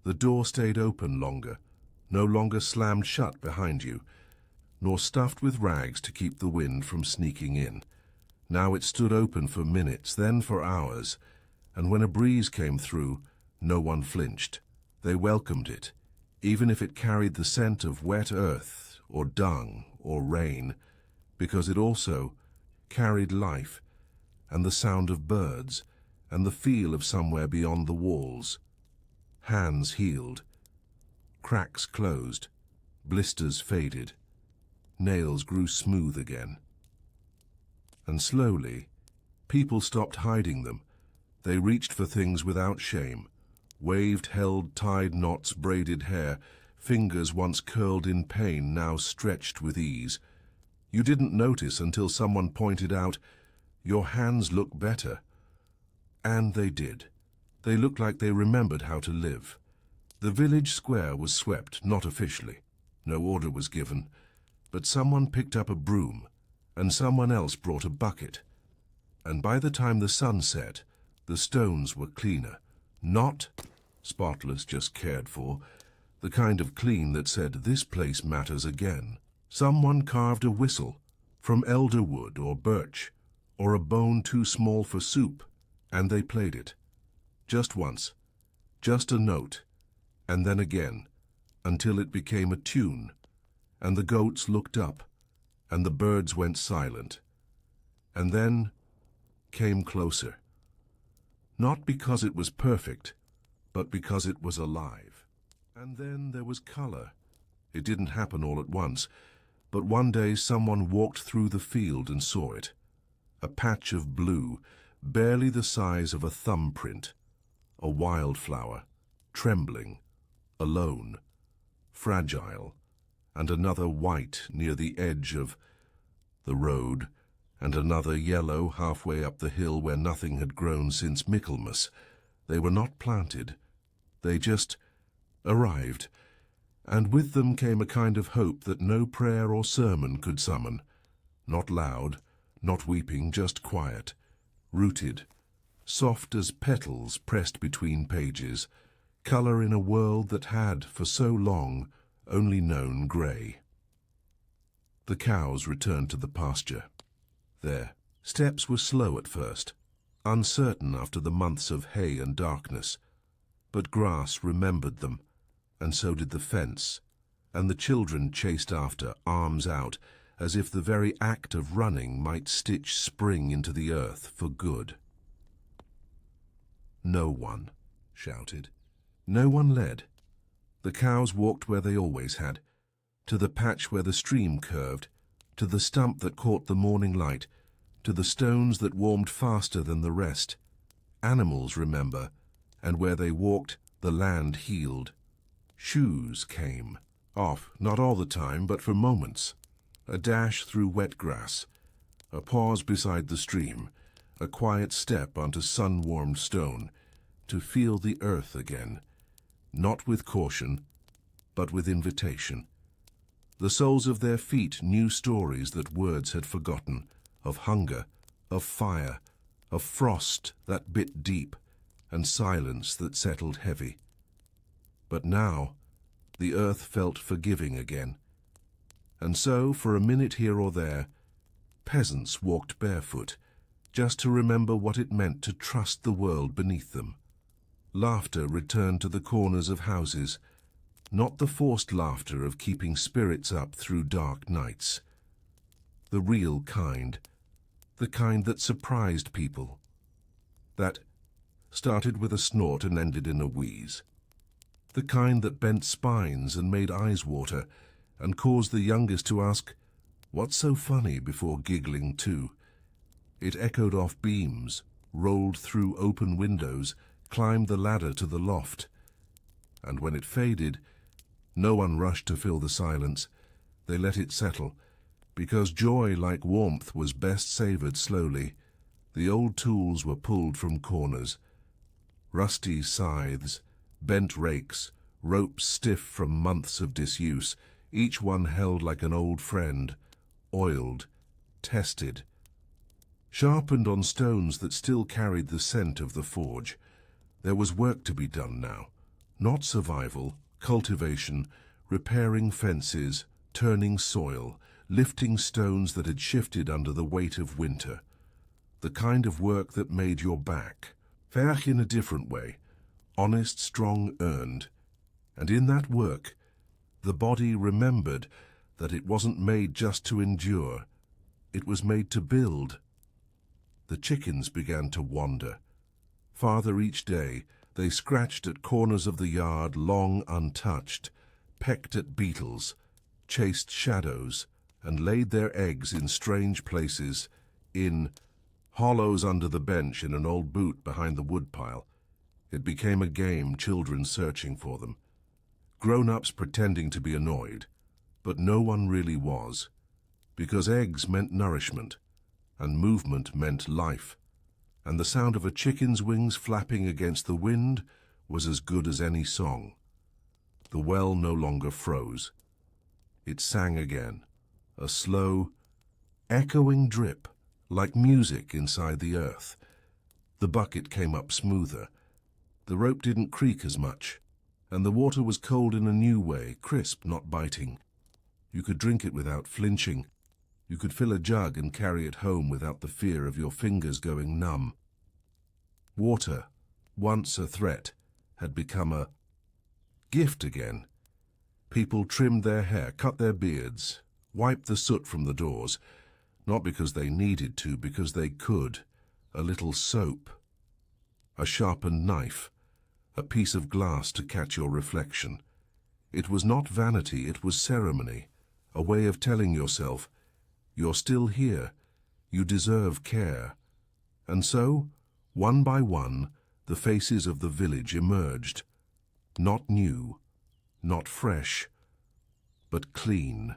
The door stayed open longer, no longer slammed shut behind you, nor stuffed with rags to keep the wind from sneaking in. Now it stood open for minutes, then for hours, and when a breeze came through, no one flinched. They welcomed it, even if it carried the scent of wet earth or dung or rain, because it also carried life and the sound of birds and the feel of somewhere beyond the walls. Hands healed, cracks closed, blisters faded, nails grew smooth again. And slowly, people stopped hiding them. They reached for things without shame, waved, held, tied knots, braided hair, fingers once curled in pain, now stretched with ease. You didn't notice until someone pointed out, "Your hands look better." And they did. They looked like they remembered how to live. The village square was swept, not officially. No order was given. But someone picked up a broom, and someone else brought a bucket. And by the time the sun set, the stones were cleaner. Not spotless, just cared for. The kind of clean that said, "This place matters again." Someone carved a whistle, from elder wood or birch, or a bone too small for soup, and they played it. Just once, just a note, and then again, until it became a tune, and the goats looked up, and the birds went silent. and then came closer. Not because it was perfect, but because it was alive. And then there was color. It didn't happen all at once, but one day someone walked through the field and saw it. A patch of blue, barely the size of a thumbprint. A wildflower, trembling, alone, fragile, and another white near the edge of the road, and another yellow halfway up the hill where nothing had grown since Michaelmas. They were not planted. They just arrived, and with them came a kind of hope that no prayer or sermon could summon. Not loud, not weeping, just quiet, rooted, soft as petals pressed between pages, color in a world that had, for so long, only known grey. The cows returned to the pasture. Their steps were slow at first, uncertain after the months of hay and darkness, but grass remembered them, and so did the fence, and the children chased after, arms out, as if the very act of running might stitch spring into the earth for good. No one shouted. No one led. The cows walked where they always had, to the patch where the stream curved, to the stump that caught the morning light, to the stones that warmed faster than the rest. Animals remember, and where they walked, the land healed. Shoes came, off, not all the time, but for moments. A dash through wet grass, a pause beside the stream, a quiet step onto sun-warmed stone, to feel the earth again, not with caution, but with invitation. The soles of their feet knew stories that words had forgotten, of hunger, of fire, of frost that bit deep, and silence that settled heavy. But now, the earth felt forgiving again. And so, for a minute here or there, peasants walked barefoot, just to remember what it meant to trust the world beneath them. Laughter returned to the corners of houses, not the forced laughter of keeping spirits up through dark nights. The real kind, the kind that surprised people, that started with a snort and ended in a wheeze. The kind that bent spines and made eyes water, and caused the youngest to ask, "What's so funny?" before giggling too. It echoed off beams, rolled through open windows, climbed the ladder to the loft. And when it faded, no one rushed to fill the silence. They let it settle, because joy like warmth was best savored slowly. The old tools were pulled from corners. Rusty scythes, bent rakes, ropes stiff from months of disuse, each one held like an old friend, oiled, tested, sharpened on stones that still carried the scent of the forge. There was work to be done now, not survival, cultivation, repairing fences, turning soil, lifting stones that had shifted under the weight of winter. The kind of work that made your back. Werk in a different way, honest, strong, earned. And in that work, the body remembered that it wasn't made just to endure. It was made to build. The chickens began to wander. Farther each day, they scratched at corners of the yard long untouched, pecked at beetles, chased shadows, and laid their eggs in strange places, in hollows under the bench in an old boot behind the woodpile. It became a game, children searching for them. Grown-ups pretending to be annoyed, but no one really was, because eggs meant nourishment, and movement meant life, and the sound of a chicken's wings flapping against the wind was as good as any song. The well no longer froze. It sang again, a slow, echoing drip, like music inside the earth. The bucket came up smoother. The rope didn't creak as much, and the water was cold in a new way, crisp, not biting. You could drink it without flinching. You could fill a jug and carry it home without the fear of your fingers going numb. Water, once a threat, had become a gift again. People trimmed their hair, cut their beards, wiped the soot from the doors, Not because they needed to, because they could. A little soap, a sharpened knife, a piece of glass to catch your reflection. It was not vanity, it was ceremony, a way of telling yourself, you're still here, you deserve care. And so, one by one, the faces of the village emerged. Not new, not fresh, but clean.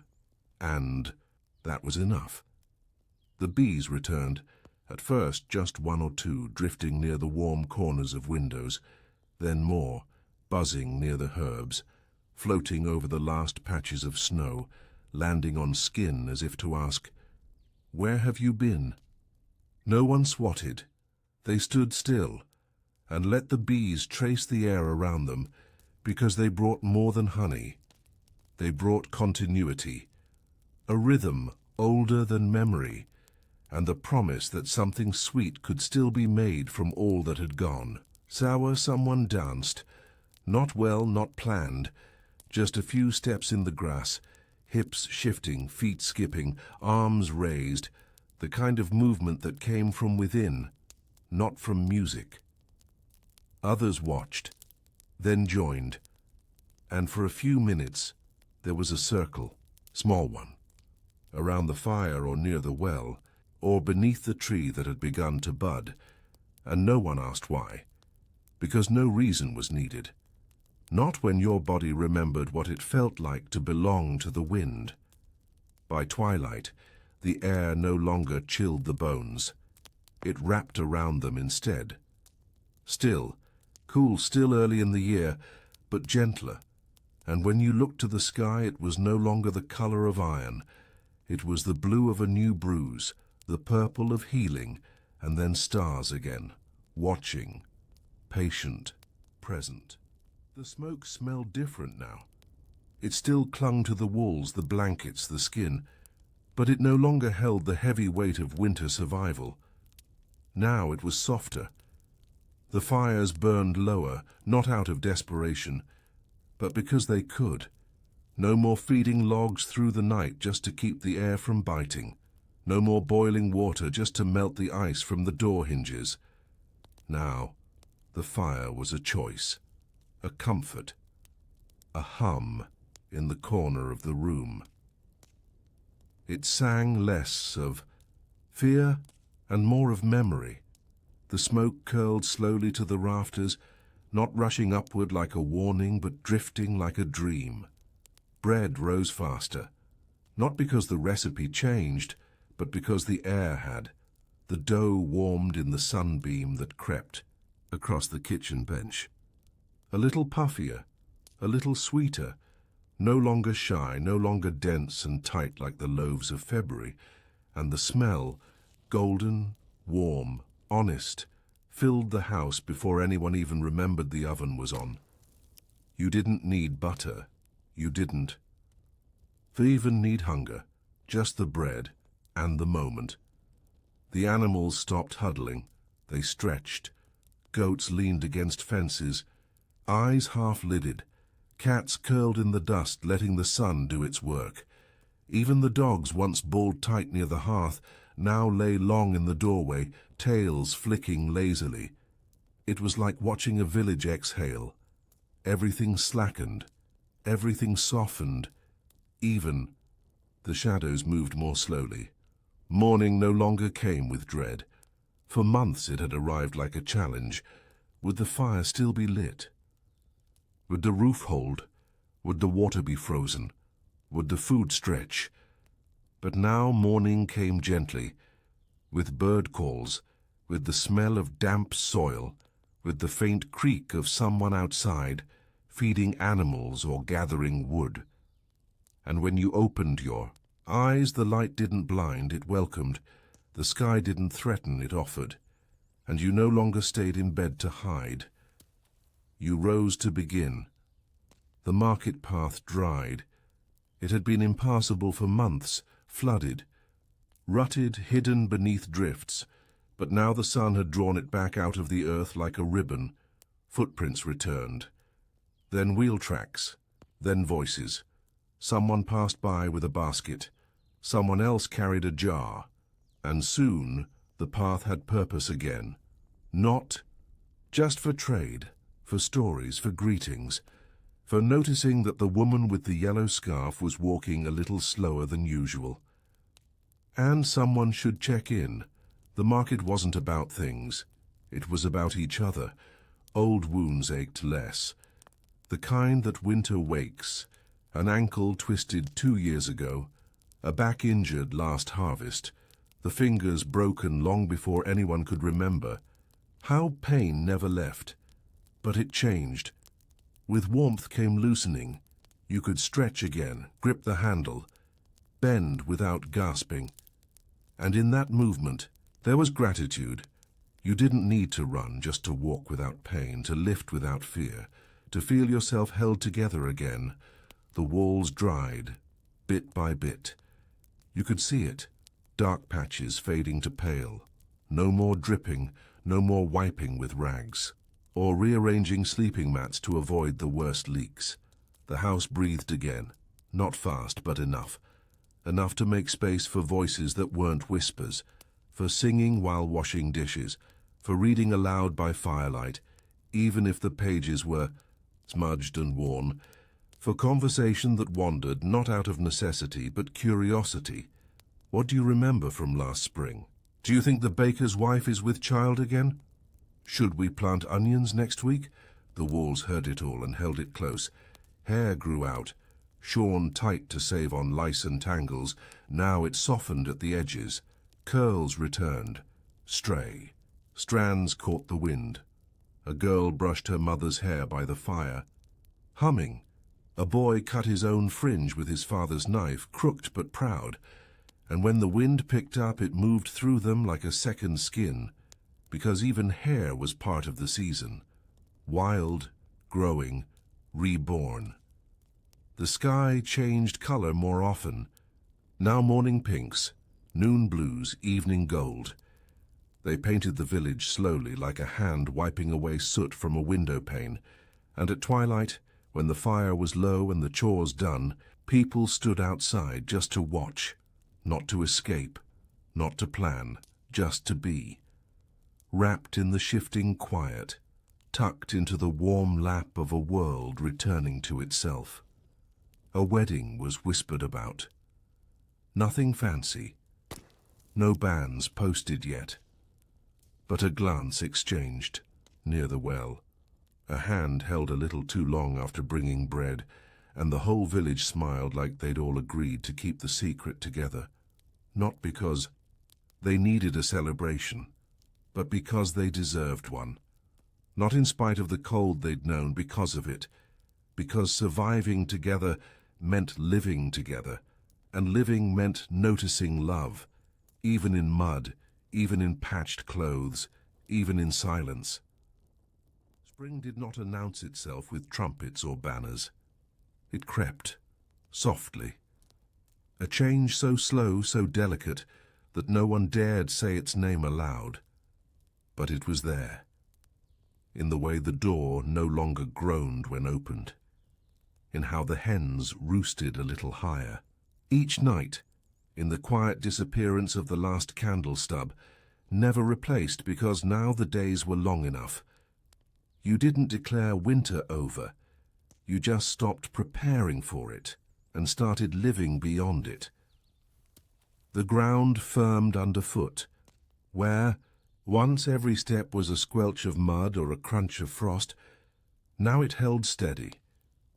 And that was enough. The bees returned, at first just one or two, drifting near the warm corners of windows, then more, buzzing near the herbs, floating over the last patches of snow, landing on skin as if to ask, "Where have you been?" No one swatted. They stood still, and let the bees trace the air around them, because they brought more than honey. They brought continuity, a rhythm older than memory, and the promise that something sweet could still be made from all that had gone. Sour someone danced, not well, not planned, just a few steps in the grass, hips shifting, feet skipping, arms raised, the kind of movement that came from within, not from music. Others watched, then joined, and for a few minutes there was a circle, small one, around the fire or near the well, or beneath the tree that had begun to bud, and no one asked why, because no reason was needed. Not when your body remembered what it felt like to belong to the wind. By twilight, the air no longer chilled the bones. It wrapped around them instead. Still, cool still early in the year, but gentler, and when you looked to the sky it was no longer the color of iron. It was the blue of a new bruise, the purple of healing, and then stars again, watching, patient, present. The smoke smelled different now. It still clung to the walls, the blankets, the skin, but it no longer held the heavy weight of winter survival. Now it was softer. The fires burned lower, not out of desperation, but because they could. No more feeding logs through the night just to keep the air from biting. No more boiling water just to melt the ice from the door hinges. Now, the fire was a choice, a comfort, a hum in the corner of the room. It sang less of fear and more of memory. The smoke curled slowly to the rafters, not rushing upward like a warning, but drifting like a dream. Bread rose faster, not because the recipe changed, but because the air had. The dough warmed in the sunbeam that crept across the kitchen bench. A little puffier, a little sweeter, no longer shy, no longer dense and tight like the loaves of February, and the smell, golden, warm, honest, filled the house before anyone even remembered the oven was on. You didn't need butter. You didn't. For even need hunger, just the bread and the moment. The animals stopped huddling. They stretched. Goats leaned against fences, eyes half-lidded. Cats curled in the dust, letting the sun do its work. Even the dogs, once balled tight near the hearth, now lay long in the doorway, tails flicking lazily. It was like watching a village exhale. Everything slackened, everything softened, even. The shadows moved more slowly. Morning no longer came with dread. For months it had arrived like a challenge. Would the fire still be lit? Would the roof hold? Would the water be frozen? Would the food stretch? But now morning came gently, with bird calls, with the smell of damp soil, with the faint creak of someone outside, feeding animals or gathering wood. And when you opened your eyes, the light didn't blind, it welcomed. The sky didn't threaten, it offered. And you no longer stayed in bed to hide. You rose to begin. The market path dried. It had been impassable for months, flooded, rutted, hidden beneath drifts, but now the sun had drawn it back out of the earth like a ribbon. Footprints returned. Then wheel tracks, then voices. Someone passed by with a basket. Someone else carried a jar. And soon the path had purpose again. Not just for trade, for stories, for greetings, for noticing that the woman with the yellow scarf was walking a little slower than usual. And someone should check in. The market wasn't about things. It was about each other. Old wounds ached less. The kind that winter wakes. An ankle twisted 2 years ago, a back injured last harvest, the fingers broken long before anyone could remember. How pain never left. But it changed. With warmth came loosening. You could stretch again, grip the handle, bend without gasping. And in that movement, there was gratitude. You didn't need to run just to walk without pain, to lift without fear, to feel yourself held together again. The walls dried, bit by bit. You could see it, dark patches fading to pale. No more dripping, no more wiping with rags, or rearranging sleeping mats to avoid the worst leaks. The house breathed again, not fast, but enough. Enough to make space for voices that weren't whispers, for singing while washing dishes, for reading aloud by firelight, even if the pages were smudged and worn, for conversation that wandered not out of necessity but curiosity. What do you remember from last spring? Do you think the baker's wife is with child again? Should we plant onions next week? The walls heard it all and held it close. Hair grew out, shorn tight to save on lice and tangles. Now it softened at the edges. Curls returned, stray. Strands caught the wind. A girl brushed her mother's hair by the fire. Humming. A boy cut his own fringe with his father's knife, crooked but proud. And when the wind picked up, it moved through them like a second skin, because even hair was part of the season. Wild, growing, reborn. The sky changed color more often. Now morning pinks, noon blues, evening gold. They painted the village slowly, like a hand wiping away soot from a window pane. And at twilight, when the fire was low and the chores done, people stood outside just to watch, not to escape, not to plan, just to be. Wrapped in the shifting quiet, tucked into the warm lap of a world returning to itself. A wedding was whispered about. Nothing fancy. No banns posted yet. But a glance exchanged, near the well. A hand held a little too long after bringing bread, and the whole village smiled like they'd all agreed to keep the secret together. Not because they needed a celebration, but because they deserved one. Not in spite of the cold they'd known, because of it. Because surviving together meant living together, and living meant noticing love, even in mud, even in patched clothes, even in silence. Spring did not announce itself with trumpets or banners. It crept, softly. A change so slow, so delicate, that no one dared say its name aloud. But it was there, in the way the door no longer groaned when opened, in how the hens roosted a little higher. Each night, in the quiet disappearance of the last candle stub, never replaced because now the days were long enough. You didn't declare winter over. You just stopped preparing for it and started living beyond it. The ground firmed underfoot, where once every step was a squelch of mud or a crunch of frost. Now it held steady.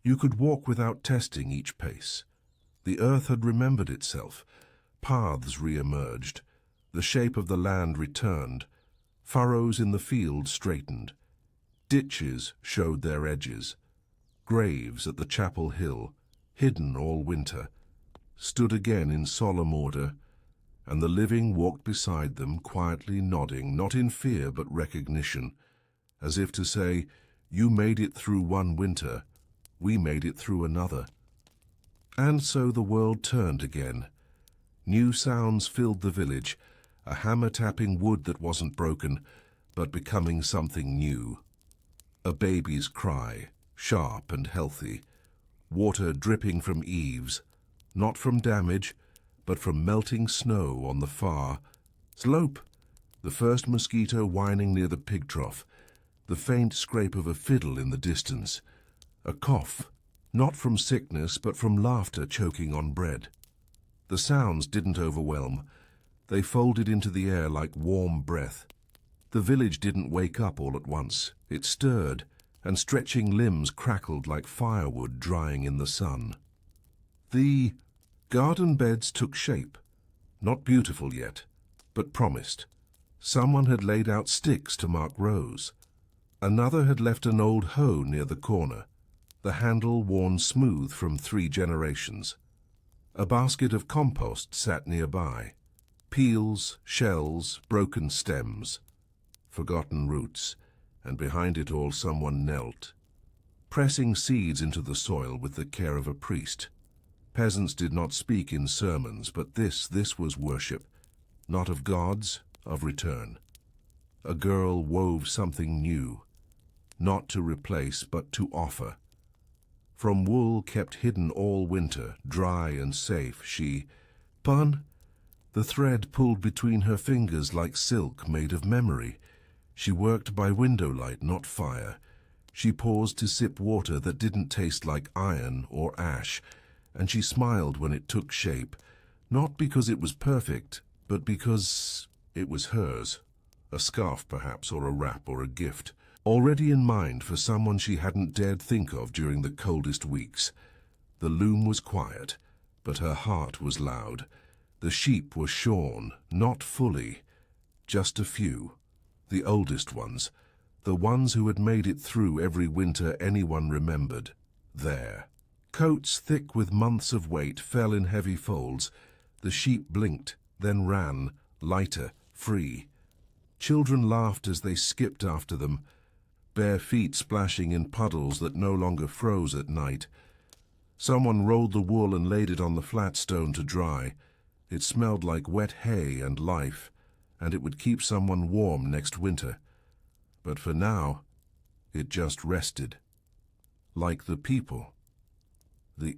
You could walk without testing each pace. The earth had remembered itself. Paths re-emerged. The shape of the land returned. Furrows in the field straightened. Ditches showed their edges. Graves at the chapel hill, hidden all winter, stood again in solemn order, and the living walked beside them, quietly nodding, not in fear but recognition, as if to say, "You made it through one winter, we made it through another." And so the world turned again. New sounds filled the village, a hammer tapping wood that wasn't broken, but becoming something new. A baby's cry, sharp and healthy, water dripping from eaves, not from damage, but from melting snow on the far, Slope! The first mosquito whining near the pig trough, the faint scrape of a fiddle in the distance, a cough, not from sickness but from laughter choking on bread. The sounds didn't overwhelm. They folded into the air like warm breath. The village didn't wake up all at once. It stirred, and stretching limbs crackled like firewood drying in the sun. The garden beds took shape, not beautiful yet, but promised. Someone had laid out sticks to mark rows. Another had left an old hoe near the corner, the handle worn smooth from 3 generations. A basket of compost sat nearby. Peels, shells, broken stems, forgotten roots, and behind it all someone knelt, pressing seeds into the soil with the care of a priest. Peasants did not speak in sermons, but this was worship, not of gods, of return. A girl wove something new, not to replace, but to offer. From wool kept hidden all winter, dry and safe, she spun. The thread pulled between her fingers like silk made of memory. She worked by window light, not fire. She paused to sip water that didn't taste like iron or ash, and she smiled when it took shape, not because it was perfect, but because it was hers. A scarf, perhaps, or a wrap, or a gift, already in mind for someone she hadn't dared think of during the coldest weeks. The loom was quiet, but her heart was loud. The sheep were shorn, not fully, just a few. The oldest ones, the ones who had made it through every winter anyone remembered, there. Coats thick with months of weight fell in heavy folds. The sheep blinked, then ran, lighter, free. Children laughed as they skipped after them, bare feet splashing in puddles that no longer froze at night. Someone rolled the wool and laid it on the flat stone to dry. It smelled like wet hay and life, and it would keep someone warm next winter. But for now, it just rested. Like the people. The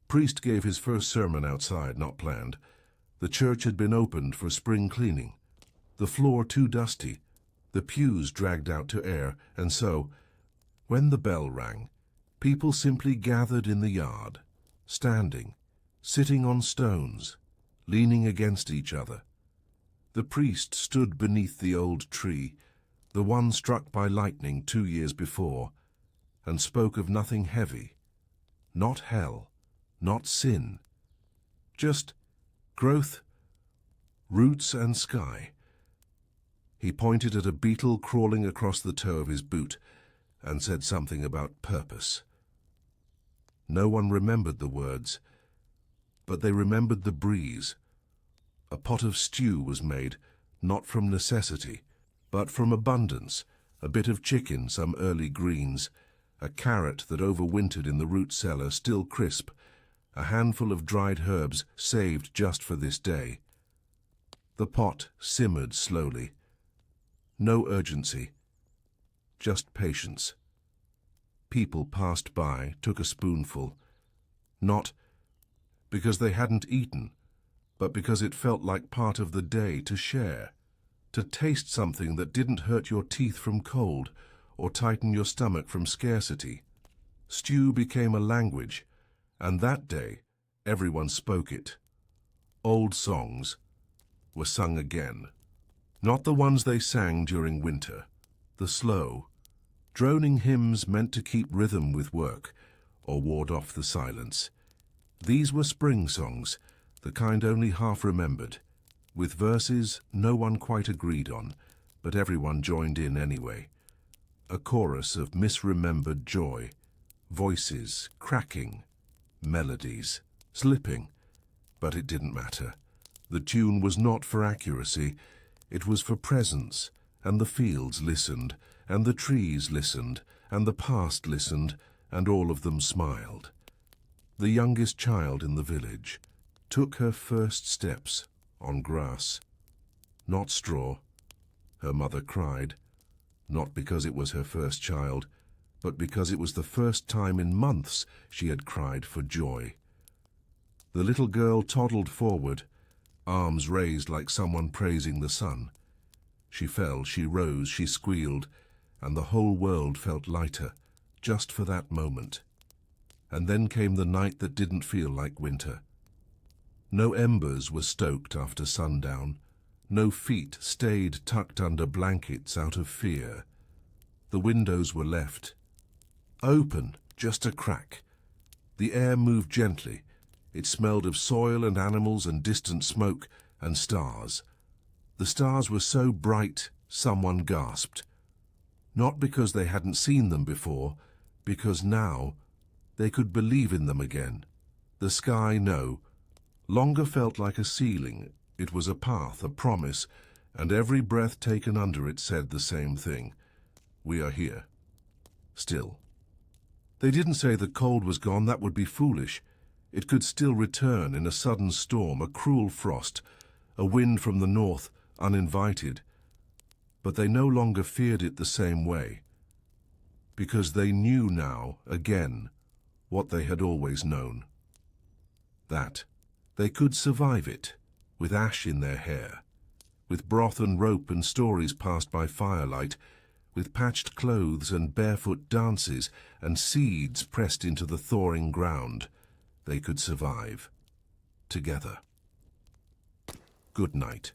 priest gave his first sermon outside, not planned. The church had been opened for spring cleaning. The floor too dusty, the pews dragged out to air, and so, when the bell rang, people simply gathered in the yard, standing, sitting on stones, leaning against each other. The priest stood beneath the old tree, the one struck by lightning 2 years before, and spoke of nothing heavy, not hell, not sin, just growth, roots and sky. He pointed at a beetle crawling across the toe of his boot and said something about purpose. No one remembered the words, but they remembered the breeze. A pot of stew was made, not from necessity, but from abundance, a bit of chicken, some early greens, a carrot that overwintered in the root cellar, still crisp, a handful of dried herbs saved just for this day. The pot simmered slowly. No urgency, just patience. People passed by, took a spoonful, not because they hadn't eaten, but because it felt like part of the day to share, to taste something that didn't hurt your teeth from cold or tighten your stomach from scarcity. Stew became a language, and that day everyone spoke it. Old songs were sung again. Not the ones they sang during winter, the slow, droning hymns meant to keep rhythm with work or ward off the silence. These were spring songs, the kind only half remembered, with verses no one quite agreed on, but everyone joined in anyway. A chorus of misremembered joy, voices cracking, melodies slipping, but it didn't matter. The tune was not for accuracy, it was for presence, and the fields listened, and the trees listened, and the past listened, and all of them smiled. The youngest child in the village took her first steps on grass. Not straw. Her mother cried, not because it was her first child, but because it was the first time in months she had cried for joy. The little girl toddled forward, arms raised like someone praising the sun. She fell, she rose, she squealed, and the whole world felt lighter, just for that moment. And then came the night that didn't feel like winter. No embers were stoked after sundown. No feet stayed tucked under blankets out of fear. The windows were left open, just a crack. The air moved gently. It smelled of soil and animals and distant smoke and stars. The stars were so bright, someone gasped. Not because they hadn't seen them before, because now they could believe in them again. The sky, no, longer felt like a ceiling. It was a path, a promise, and every breath taken under it said the same thing. We are here. Still. They didn't say the cold was gone, that would be foolish. It could still return in a sudden storm, a cruel frost, a wind from the north, uninvited. But they no longer feared it the same way, because they knew now, again, what they had always known. That they could survive it, with ash in their hair, with broth and rope and stories passed by firelight, with patched clothes and barefoot dances and seeds pressed into the thawing ground. They could survive. Together. Good night.